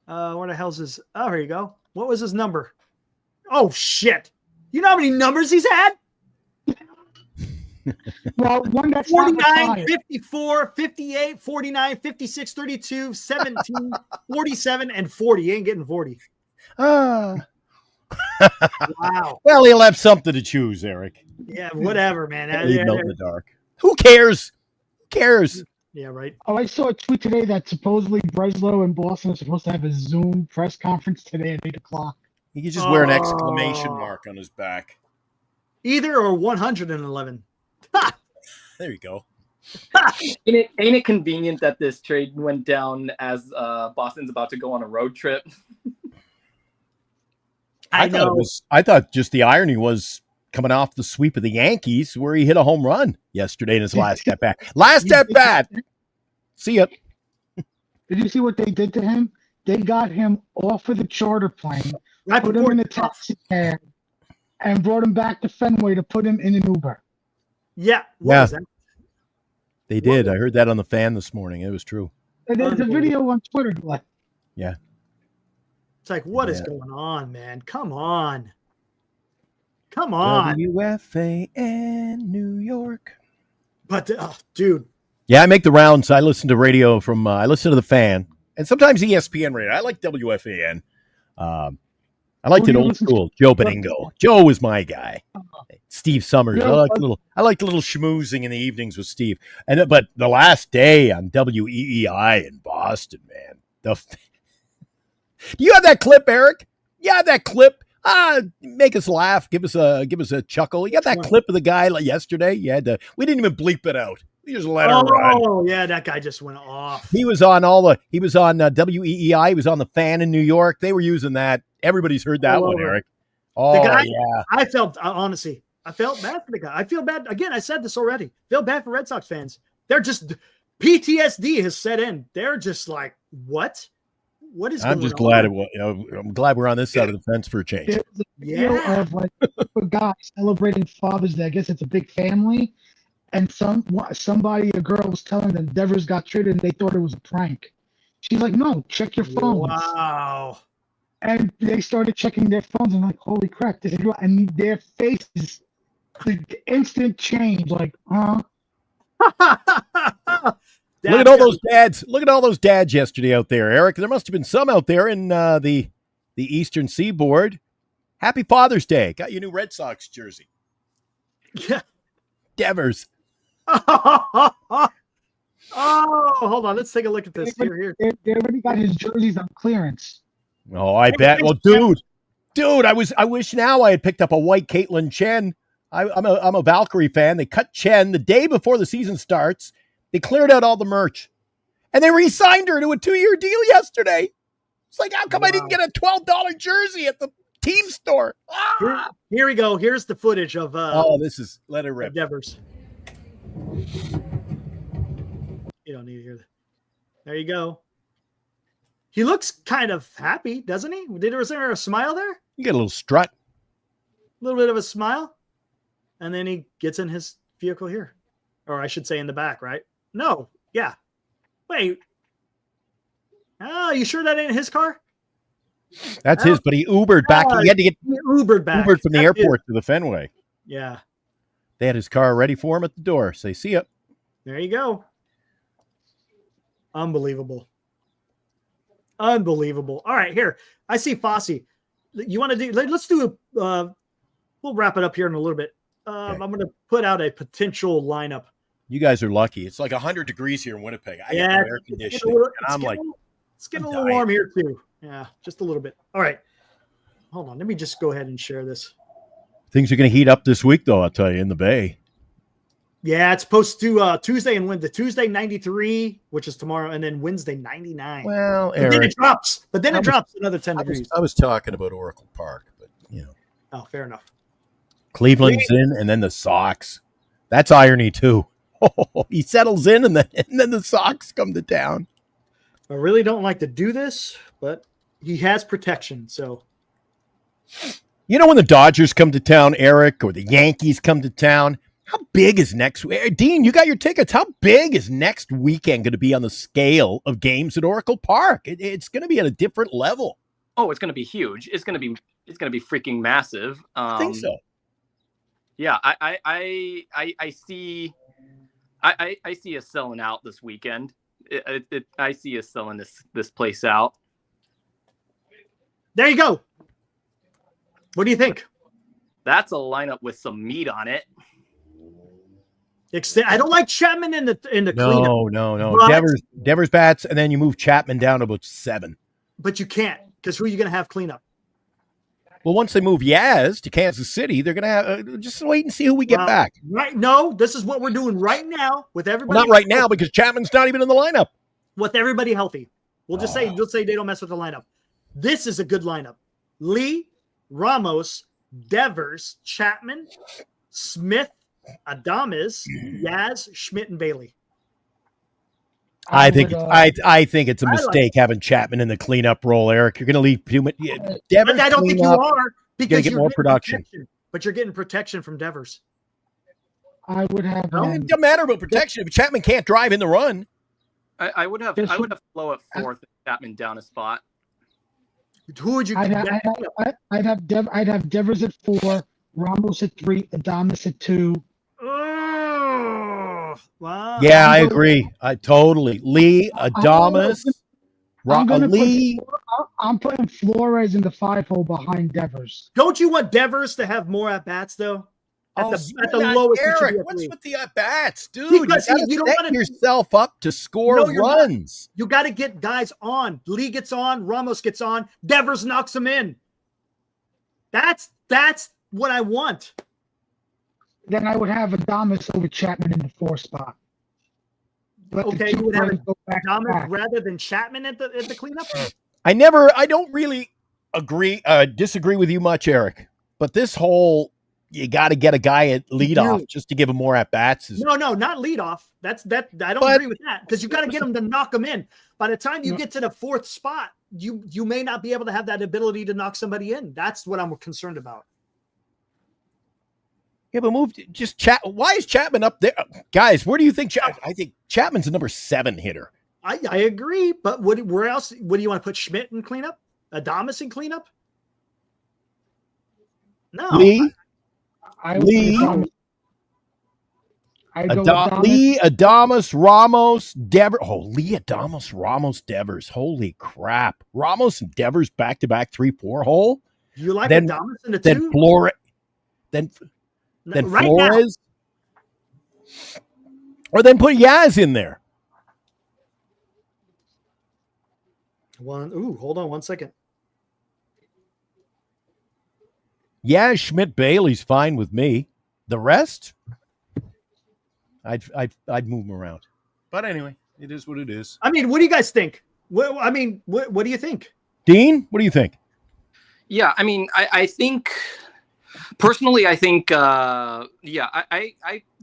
Where the hell's his? Oh, here you go. What was his number? Oh, shit. You know how many numbers he's had? Well, one that's not 49, retired. 54, 58, 49, 56, 32, 17, 47, and 40. He ain't getting 40. Ah. Wow. Well, he'll have something to choose, Eric. Yeah, whatever, man. Leave him out in the dark. Who cares? Who cares? Yeah, right. Oh, I saw a tweet today that supposedly Breslow and Boston are supposed to have a Zoom press conference today at 8 o'clock. He could just wear an exclamation mark on his back. Either or 111. There you go. Ain't it convenient that this trade went down as Boston's about to go on a road trip? I know. I thought just the irony was coming off the sweep of the Yankees where he hit a home run yesterday in his last at bat. Last at bat. See ya. Did you see what they did to him? They got him off of the charter plane, Right put him before in a taxi cab, and brought him back to Fenway to put him in an Uber. Yeah. What Yeah. was that? They did. I heard that on the fan this morning. It was true. And there's a video on Twitter. Like, Yeah. It's like, what is going on, man? Come on. Come on. WFAN New York. But, dude. Yeah, I make the rounds. I listen to radio from, I listen to the fan and sometimes ESPN radio. I like WFAN. I liked it old school. Joe Beningo. Joe was my guy. Steve Summers. I like the little schmoozing in the evenings with Steve. But the last day on WEEI in Boston, man. Do you have that clip, Eric? You have that clip? Make us laugh. Give us a chuckle. You got that clip of the guy like yesterday? We didn't even bleep it out. We just let her run. Oh, yeah, that guy just went off. He was on WEEI. He was on the fan in New York. They were using that. Everybody's heard that one, Eric. Oh, the guy, yeah. I felt, honestly, I felt bad for the guy. I feel bad. Again, I said this already. Feel bad for Red Sox fans. They're just, PTSD has set in. They're just like, what? What is going on? I'm just glad I'm glad we're on this side of the fence for a change. there's a video of like a guy celebrating Father's Day. I guess it's a big family. And a girl was telling them Devers got traded and they thought it was a prank. She's like, no, check your phones. Wow. And they started checking their phones and like, holy crap, this is real. And their faces The instant change, like, Look at all those dads. Look at all those dads yesterday out there, Eric. There must have been some out there in the Eastern Seaboard. Happy Father's Day. Got your new Red Sox jersey. Yeah. Devers. Oh, hold on. Let's take a look at this. Here. they already got his jerseys on clearance. Oh, I bet. Well, dude, I wish now I had picked up a white Caitlin Chen. I'm a Valkyrie fan. They cut Chen the day before the season starts. They cleared out all the merch, and they re-signed her to a 2-year deal yesterday. It's like, how come I didn't get a $12 jersey at the team store? Here we go. Here's the footage of let it rip. Devers. You don't need to hear that. There you go. He looks kind of happy, doesn't he? Was there a smile there? You get a little strut. A little bit of a smile. And then he gets in his vehicle here. Or I should say in the back, right? No. Yeah. Wait. Oh, you sure that ain't his car? That's his, but he Ubered back. He had to get Ubered from the airport to the Fenway. Yeah. They had his car ready for him at the door. Say, see ya. There you go. Unbelievable. Unbelievable. All right, here. I see Fossey. You want to do, let's do we'll wrap it up here in a little bit. Okay. I'm going to put out a potential lineup. You guys are lucky. It's like 100 degrees here in Winnipeg. I get no air conditioning. It's getting a little warm here too. Yeah, just a little bit. All right. Hold on. Let me just go ahead and share this. Things are going to heat up this week, though, I'll tell you, in the Bay. Yeah, it's supposed to Tuesday and Wednesday. Tuesday 93, which is tomorrow, and then Wednesday 99. Well, Eric, then it drops. But then it drops another 10 degrees. I was talking about Oracle Park, but Oh, fair enough. Cleveland's in, and then the Sox. That's irony too. He settles in, and then the Sox come to town. I really don't like to do this, but he has protection. So, when the Dodgers come to town, Eric, or the Yankees come to town, how big is next week? Dean, you got your tickets. How big is next weekend going to be on the scale of games at Oracle Park? It's going to be at a different level. Oh, it's going to be huge. It's going to be freaking massive. I think so. Yeah, I see us selling out this weekend. I see us selling this place out. There you go. What do you think? That's a lineup with some meat on it. I don't like Chapman in the cleanup. No. Devers bats, and then you move Chapman down to about 7. But you can't, because who are you going to have clean up? Well, once they move Yaz to Kansas City, they're going to have just wait and see who we get back. Right? No, this is what we're doing right now with everybody. Well, not right now, because Chapman's not even in the lineup. With everybody healthy, we'll just say they don't mess with the lineup. This is a good lineup: Lee, Ramos, Devers, Chapman, Smith, Adames, Yaz, Schmidt, and Bailey. I think it's a mistake having Chapman in the cleanup role, Eric. You're going to leave too much. Devers, I don't think you are, because you're get more production. But you're getting protection from Devers. I would have. It doesn't matter about protection if Chapman can't drive in the run. I would have Flo at 4th, Chapman down a spot. Who would you? I'd have Devers at 4, Ramos at 3, Adames at 2. Wow. Yeah, I agree. I totally. Lee, Adames, Lee. I'm putting Flores in the 5-hole behind Devers. Don't you want Devers to have more at bats though? At the lowest. Eric, what's with the at bats, dude? Because you don't want yourself up to score runs. You got to get guys on. Lee gets on. Ramos gets on. Devers knocks him in. That's what I want. Then I would have Adames over Chapman in the 4 spot. But okay, you would have Adames rather than Chapman at the cleanup? I don't really disagree with you much, Eric. But this whole, you got to get a guy at leadoff just to give him more at bats. No, not leadoff. I don't agree with that, because you got to get him to knock him in. By the time you get to the 4th spot, you may not be able to have that ability to knock somebody in. That's what I'm concerned about. Yeah, but why is Chapman up there? Guys, where do you think I think Chapman's a number 7 hitter. I agree, but where else? What do you want to put Schmidt in cleanup? Adames in cleanup? No. Lee? I would Lee. Adames. I'd go with Adames. Lee, Adames, Ramos, Devers. Oh, Lee, Adames, Ramos, Devers. Holy crap. Ramos and Devers back-to-back 3-4 hole. You like Then- Adames in the Then two? Flores. Then right Flores. Or then put Yaz in there. now. Hold on 1 second. Yaz, Schmidt, Bailey's fine with me. The rest, I'd move them around. But anyway, it is what it is. I mean, what do you guys think? What do you think? Dean, what do you think? Yeah, I mean, I think personally, I think I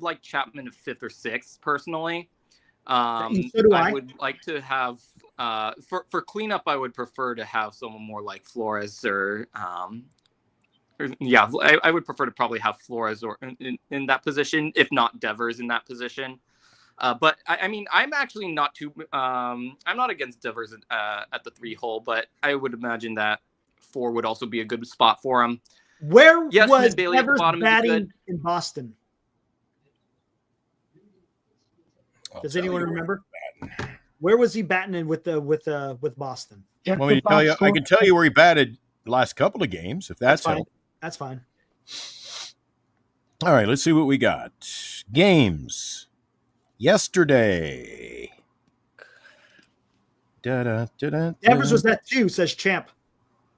like Chapman at 5th or 6th personally. So do I. would like to have for cleanup. I would prefer to have someone more like Flores I would prefer to probably have Flores or in that position, if not Devers in that position. But I mean, I'm actually not too. I'm not against Devers at the 3 hole, but I would imagine that 4 would also be a good spot for him. Where Yes, was Bailey at the Devers bottom is batting good. in Boston? Does anyone remember? Where was he batting in with Boston? Check Want me the to tell you? box I score. can tell you where he batted the last couple of games, if that's fine. help. That's fine. All right, let's see what we got. Games yesterday. Devers was at 2, says Champ.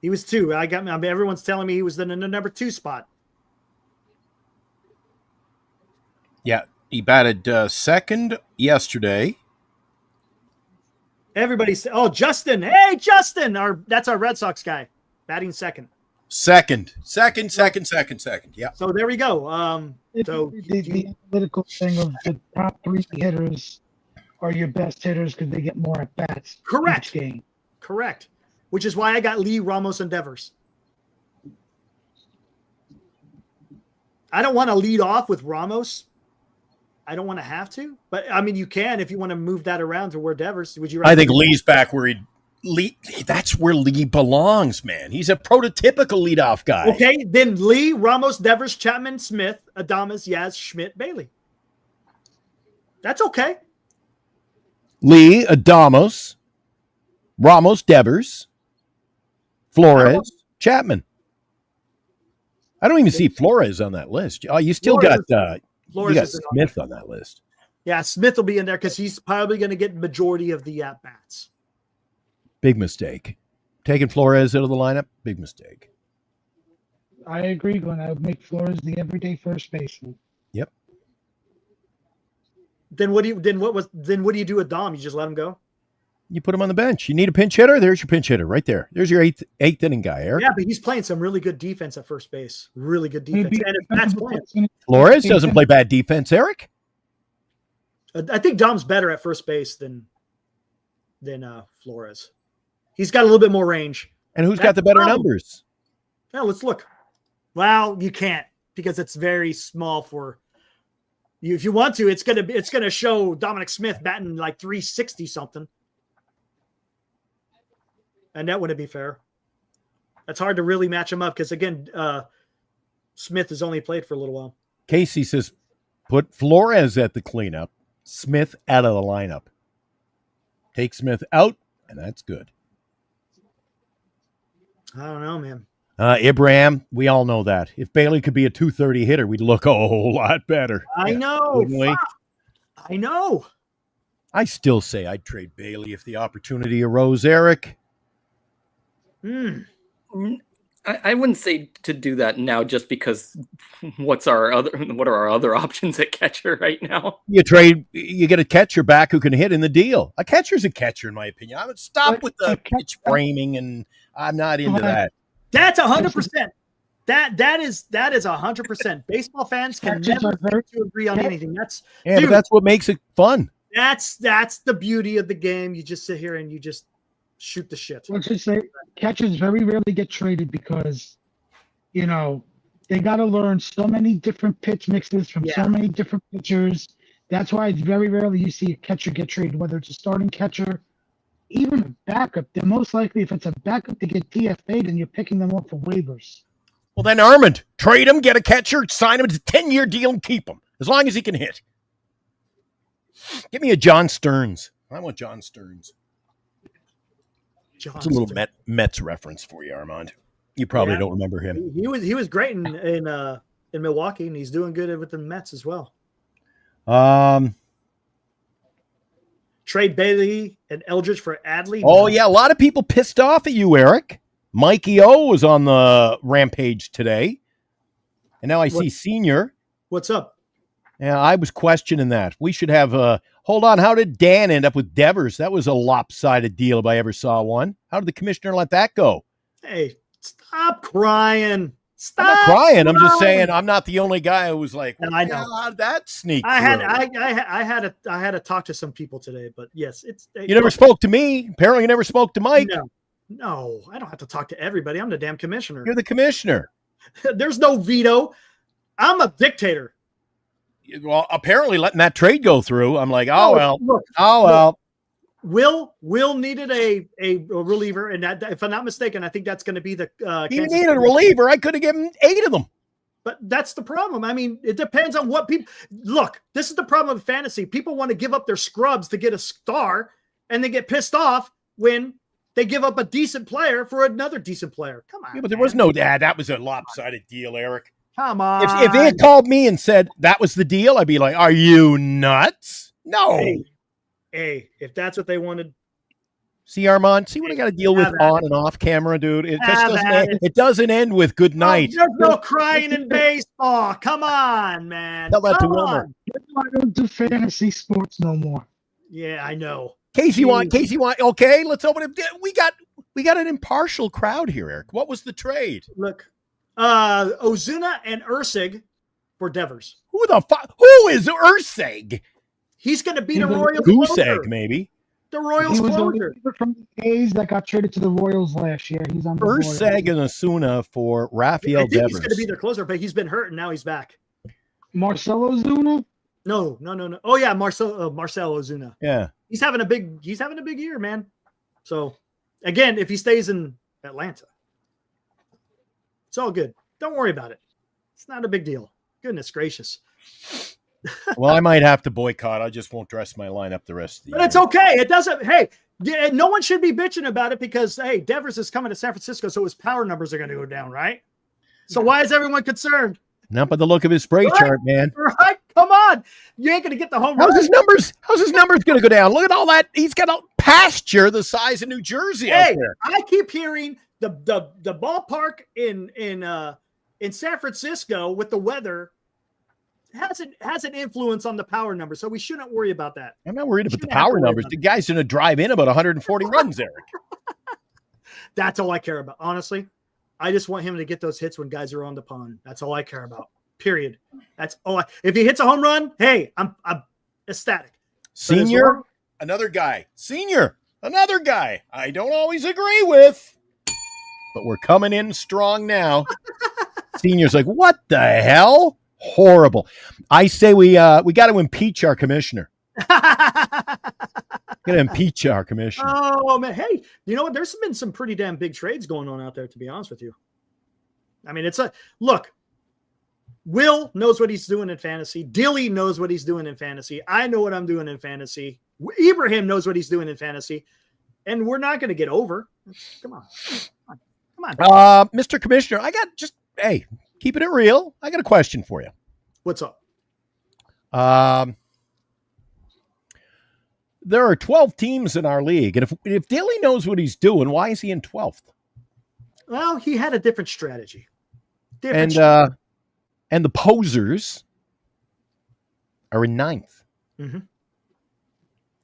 He was 2. Everyone's telling me he was in the number 2 spot. Yeah, he batted 2nd yesterday. Everybody said, "Oh, Justin! Hey, Justin! That's our Red Sox guy, batting 2nd." Second. Yeah. So there we go. The analytical thing of the top 3 hitters are your best hitters because they get more at bats. Correct. Each game. Correct. Which is why I got Lee, Ramos, and Devers. I don't want to lead off with Ramos. I don't want to have to, but I mean, you can if you want to move that around to where Devers. Would you? I think Lee's back where that's where Lee belongs, man. He's a prototypical leadoff guy. Okay, then Lee, Ramos, Devers, Chapman, Smith, Adames, Yaz, Schmidt, Bailey. That's okay. Lee, Adames, Ramos, Devers, Flores, Chapman. I don't even see Flores on that list. Oh, you still Flores got Flores you got isn't on Smith on that list. Yeah, Smith will be in there because he's probably going to get majority of the at bats. Big mistake. Taking Flores out of the lineup, big mistake. I agree, Glenn. I would make Flores the everyday first baseman. Yep. Then what do you do with Dom? You just let him go? You put him on the bench. You need a pinch hitter? There's your pinch hitter right there. There's your eighth inning guy, Eric. Yeah, but he's playing some really good defense at first base. Really good defense. And if that's playing, Flores doesn't play bad defense, Eric. I think Dom's better at first base than Flores. He's got a little bit more range. And who's got the better numbers? Yeah, let's look. Well, you can't because it's very small for you. If you want to, it's gonna show Dominic Smith batting like 360 something. And that wouldn't be fair. That's hard to really match him up because, again, Smith has only played for a little while. Casey says, put Flores at the cleanup, Smith out of the lineup. Take Smith out, and that's good. I don't know, man. Ibrahim, we all know that. If Bailey could be a 230 hitter, we'd look a whole lot better. I know. I know. I still say I'd trade Bailey if the opportunity arose, Eric. I wouldn't say to do that now just because what are our other options at catcher right now? You get a catcher back who can hit in the deal. A catcher's a catcher, in my opinion. I would stop with the pitch framing, and I'm not into that. That's 100%. That is 100%. Baseball fans can never to agree on anything. But that's what makes it fun. That's the beauty of the game. You just sit here and you just shoot the shit. Let's just say catchers very rarely get traded because, they got to learn so many different pitch mixes from so many different pitchers. That's why it's very rarely you see a catcher get traded, whether it's a starting catcher, even a backup. They're most likely, if it's a backup, to get DFA'd and you're picking them up for waivers. Well, then Armand, trade him, get a catcher, sign him to a 10-year deal, and keep him as long as he can hit. Give me a John Stearns. I want John Stearns. It's a little Mets reference for you, Armand. You probably don't remember him. He was great in Milwaukee, and he's doing good with the Mets as well. Trade Bailey and Eldridge for Adley. Oh, yeah. A lot of people pissed off at you, Eric. Mikey O was on the rampage today. And now I see Senior. What's up? Yeah, I was questioning that. We should have hold on. How did Dan end up with Devers? That was a lopsided deal if I ever saw one. How did the commissioner let that go? Hey, stop crying. I'm not crying. I'm just saying I'm not the only guy who was like, I know. How did that sneak I through? had to talk to some people today, but yes, it's You never spoke to me. Apparently you never spoke to Mike. No, I don't have to talk to everybody. I'm the damn commissioner. You're the commissioner. There's no veto. I'm a dictator. Well, apparently letting that trade go through, I'm like, Look, well. Will needed a reliever, and that, if I'm not mistaken, I think that's going to be the. He needed a reliever. I could have given 8 of them. But that's the problem. I mean, it depends on what people look. This is the problem with fantasy. People want to give up their scrubs to get a star, and they get pissed off when they give up a decent player for another decent player. Come on. Yeah, but there was no dad. That was a lopsided deal, Eric. Come on. If he had called me and said that was the deal, I'd be like, "Are you nuts?" No. Hey, if that's what they wanted. See, Armand, see what I got to deal with on and off camera, dude. It just doesn't end. It doesn't end with good night. There's no crying in baseball. Come on, man. Tell that to Wilmer. I don't do fantasy sports no more. Yeah, I know. Casey want. Okay, let's open it. We got an impartial crowd here, Eric. What was the trade? Look, Ozuna and Ursig for Devers. Who is Ursig? He's going to be the Royals. Goose egg, maybe. The Royals He was closer. from the A's that got traded to the Royals last year. He's on the Ursig and Asuna for Rafael I think Devers. he's going to be their closer, but he's been hurt and now he's back. Marcelo Ozuna? No. Oh yeah, Marcel Ozuna. Yeah, he's having a big year, man. So again, if he stays in Atlanta, it's all good. Don't worry about it. It's not a big deal. Goodness gracious. Well, I might have to boycott. I just won't dress my lineup the rest of the year. But it's okay. It doesn't. Hey, no one should be bitching about it because hey, Devers is coming to San Francisco, so his power numbers are going to go down, right? So why is everyone concerned? Not by the look of his spray chart, man. Right? Come on, you ain't going to get the home run. How's his numbers going to go down? Look at all that. He's got a pasture the size of New Jersey out there. I keep hearing the ballpark in San Francisco with the weather has an influence on the power number, so we shouldn't worry about that. I'm not worried about the power numbers. The guy's going to drive in about 140 runs, Eric. That's all I care about. Honestly, I just want him to get those hits when guys are on the pond. That's all I care about. Period. That's all. If he hits a home run, hey, I'm ecstatic. Senior, another guy. Senior, another guy. I don't always agree with, but we're coming in strong now. Senior's like, what the hell? Horrible. I say we got to impeach our commissioner. Got to impeach our commissioner. Oh man, hey, you know what? There's been some pretty damn big trades going on out there, to be honest with you. I mean, it's a look. Will knows what he's doing in fantasy. Dilly knows what he's doing in fantasy. I know what I'm doing in fantasy. Ibrahim knows what he's doing in fantasy, and we're not going to get over. Come on. Mr. Commissioner, keeping it real. I got a question for you. What's up? There are 12 teams in our league, and if Dilly knows what he's doing, why is he in 12th? Well, he had a different strategy. And the posers are in 9th. Mm-hmm.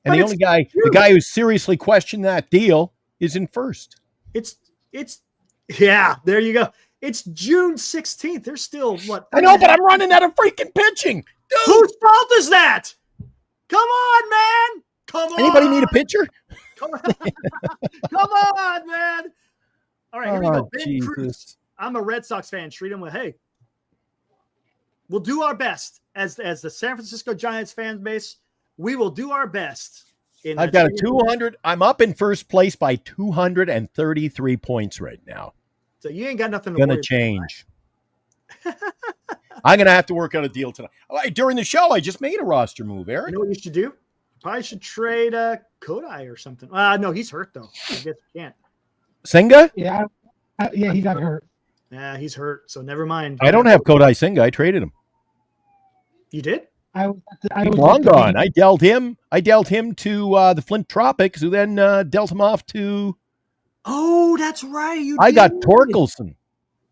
And the only guy, the guy who seriously questioned that deal is in 1st. Yeah, there you go. It's June 16th. There's still what? I know, but I'm running out of freaking pitching. Dude. Whose fault is that? Come on, man. Come on. Anybody need a pitcher? Come on. Come on, man. All right, here we go. Ben Cruz. I'm a Red Sox fan. Treat him with, hey, we'll do our best as the San Francisco Giants fan base. We will do our best. I've got a 200. I'm up in first place by 233 points right now. So you ain't got nothing to worry change. I'm going to have to work out a deal tonight. During the show, I just made a roster move, Eric. You know what you should do? Probably should trade Kodai or something. No, he's hurt though. I guess you can't. Senga? Yeah, he got hurt. Yeah, he's hurt. So never mind. I don't have Kodai Senga. I traded him. You did? I was Long gone. I dealt him to the Flint Tropics, who then dealt him off to. Oh, that's right. I got Torkelson.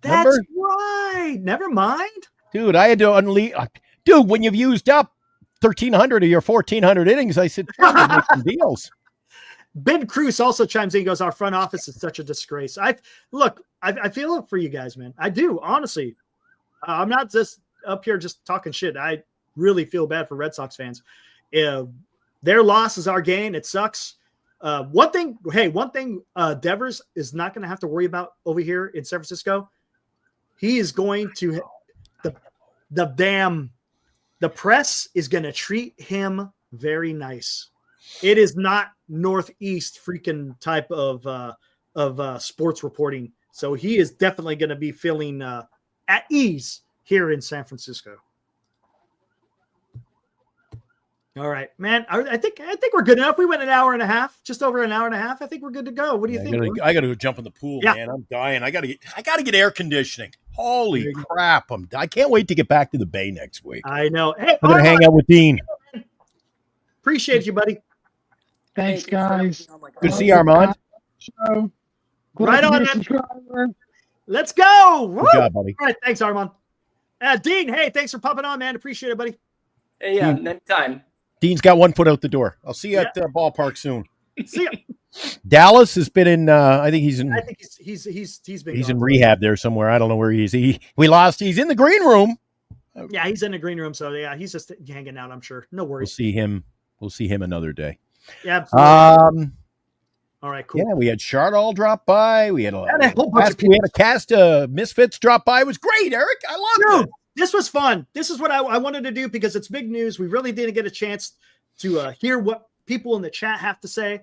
That's Remember? right. Never mind. Dude, I had to unleash. Dude, when you've used up 1,300 of your 1,400 innings, I said, make some deals. Ben Cruz also chimes in. He goes, "Our front office is such a disgrace." I feel it for you guys, man. I do, honestly. I'm not just up here just talking shit. I really feel bad for Red Sox fans. Their loss is our gain. It sucks. One thing, Devers is not going to have to worry about over here in San Francisco. He is going to the press is going to treat him very nice. It is not Northeast freaking type of sports reporting. So he is definitely going to be feeling at ease here in San Francisco. All right, man. I think we're good enough. We went an hour and a half, just over an hour and a half. I think we're good to go. What do you think? I got to go jump in the pool, man. I'm dying. I got to get air conditioning. Holy crap! I can't wait to get back to the Bay next week. I know. Hey, I'm gonna hang out with Dean. Appreciate you, buddy. Thanks, guys. Good to see you, Armand. Right on, man. Let's go. Good job, buddy. All right, thanks, Armand. Dean, hey, thanks for popping on, man. Appreciate it, buddy. Hey, yeah, anytime. Dean's got 1 foot out the door. I'll see you at the ballpark soon. See ya. Dallas has been in. I think he's in. I think he's been. He's in rehab there somewhere. I don't know where he is. We lost. He's in the green room. Yeah, he's in the green room. So yeah, he's just hanging out. I'm sure. No worries. We'll see him another day. Yeah. Absolutely. All right. Cool. Yeah, we had Chardall drop by. We had a whole bunch of people. We had a cast of Misfits drop by. It was great, Eric. I loved it. This was fun. This is what I wanted to do because it's big news. We really didn't get a chance to hear what people in the chat have to say.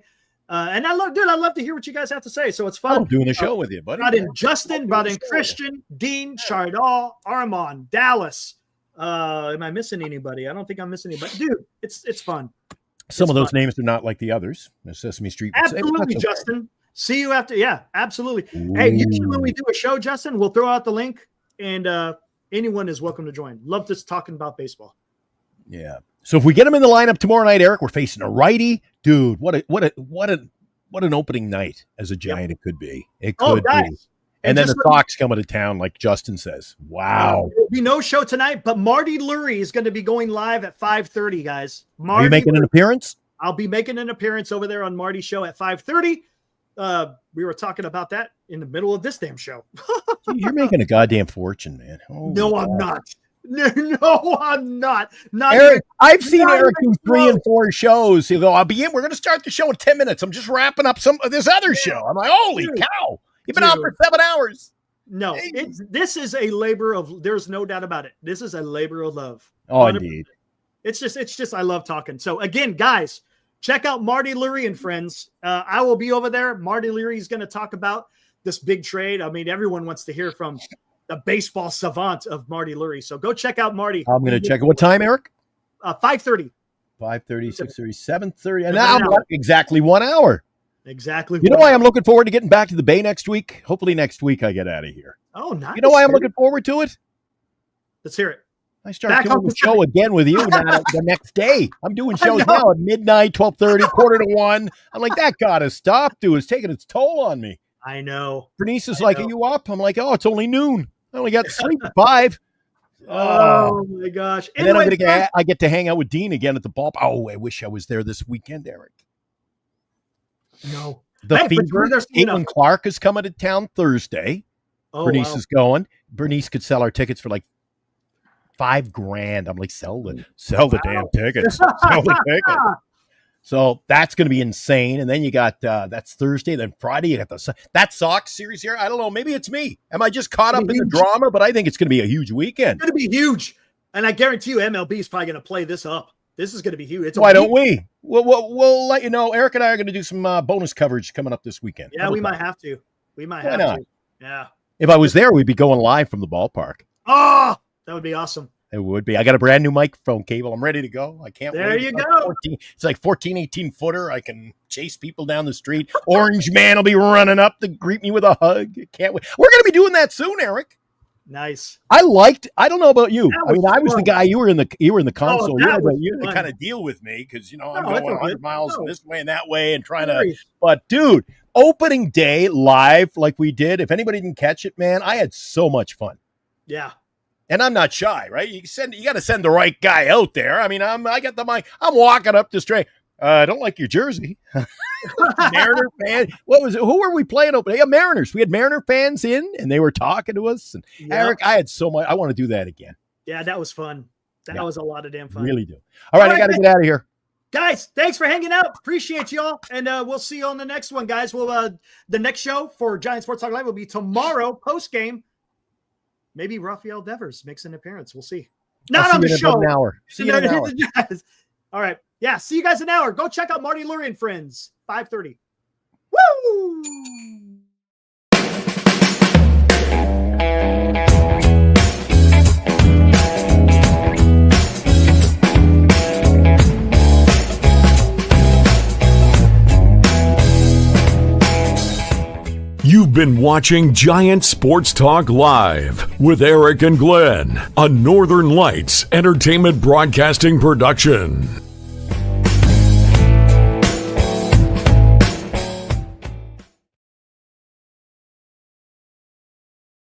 And I love to hear what you guys have to say. So it's fun. I'm doing the show with you, buddy. Brought in Justin, brought in Christian, Dean, Chardall, Armand, Dallas. Am I missing anybody? I don't think I'm missing anybody. Dude, it's fun. Some of those names are not like the others. Sesame Street. Absolutely, Justin. See you after. Yeah, absolutely. Hey, usually when we do a show, Justin, we'll throw out the link and anyone is welcome to join. Love just talking about baseball. Yeah. So if we get him in the lineup tomorrow night, Eric, we're facing a righty. Dude, what an opening night as a Giant it could be. It could be. And then the Sox coming to town, like Justin says. Wow. There'll be no show tonight, but Marty Lurie is going to be going live at 5:30, guys. Are you making an appearance? I'll be making an appearance over there on Marty's show at 5:30. We were talking about that in the middle of this damn show. You're making a goddamn fortune, man. No, I'm not. No, I'm not. Eric, I've seen Eric do 3 and 4 shows. He'll go, I'll be in. We're going to start the show in 10 minutes. I'm just wrapping up some of this other show. I'm like, holy cow. You've been out for 7 hours. No, this is a labor of, there's no doubt about it. This is a labor of love. Oh, 100%. Indeed. It's just, I love talking. So again, guys, check out Marty Lurie and friends. I will be over there. Marty Lurie is going to talk about this big trade. I mean, everyone wants to hear from the baseball savant of Marty Lurie. So go check out Marty. I'm going to check it. What time, Eric? 5:30. 5:30, 6:30, 7:30. And now exactly 1 hour. Exactly. You know why I'm looking forward to getting back to the Bay next week? Hopefully next week I get out of here. Oh, nice. You know why I'm looking forward to it? Let's hear it. I start doing the show again with you the next day. I'm doing shows now at midnight, 12:30, 1:45. I'm like, that got to stop, dude. It's taking its toll on me. I know. Bernice is like, are you up? I'm like, oh, it's only noon. I only got to sleep at 5. Oh my gosh. And then I get to hang out with Dean again at the ballpark. Oh, I wish I was there this weekend, Eric. No. The Fever, Caitlin Clark is coming to town Thursday. Oh, Bernice is going. Bernice could sell our tickets for like $5,000. I'm like, sell the damn tickets. Sell the tickets. So that's going to be insane. And then you got, that's Thursday. Then Friday, you got that Sox series here. I don't know. Maybe it's me. Am I just caught up in the drama? But I think it's going to be a huge weekend. It's going to be huge. And I guarantee you MLB is probably going to play this up. This is going to be huge. Why don't we? We'll let you know. Eric and I are going to do some bonus coverage coming up this weekend. Yeah, we might have to. We might have to. Yeah. If I was there, we'd be going live from the ballpark. Oh, that would be awesome. It would be. I got a brand new microphone cable. I'm ready to go. I can't There wait. you It's like go. 14, it's like 14, 18 footer. I can chase people down the street. Orange man will be running up to greet me with a hug. Can't wait. We're going to be doing that soon, Eric. Nice. I don't know about you. I mean, I was fun. the guy, you were in the console. that was You had to fun. kind of deal with me because, I'm No, going it's all 100 good. miles No. this way and that way and trying No to. worries. But, dude, opening day live like we did, if anybody didn't catch it, man, I had so much fun. Yeah. And I'm not shy, right? You got to send the right guy out there. I mean, I got the mic. I'm walking up the straight. I don't like your jersey. Mariner fan. What was it? Who were we playing open? Yeah, Mariners. We had Mariner fans in, and they were talking to us. And Yep. Eric, I had so much. I want to do that again. Yeah, that was fun. That Yeah. was a lot of damn fun. Really do. All right, I got to get out of here. Guys, thanks for hanging out. Appreciate y'all. And we'll see you on the next one, guys. We'll the next show for Giants Sports Talk Live will be tomorrow post game. Maybe Rafael Devers makes an appearance. We'll see. Not on the show. An hour. See you in an hour. All right. Yeah. See you guys in an hour. Go check out Marty Lurie and Friends. 5:30. Woo! You've been watching Giant Sports Talk Live with Eric and Glenn, a Northern Lights Entertainment Broadcasting production.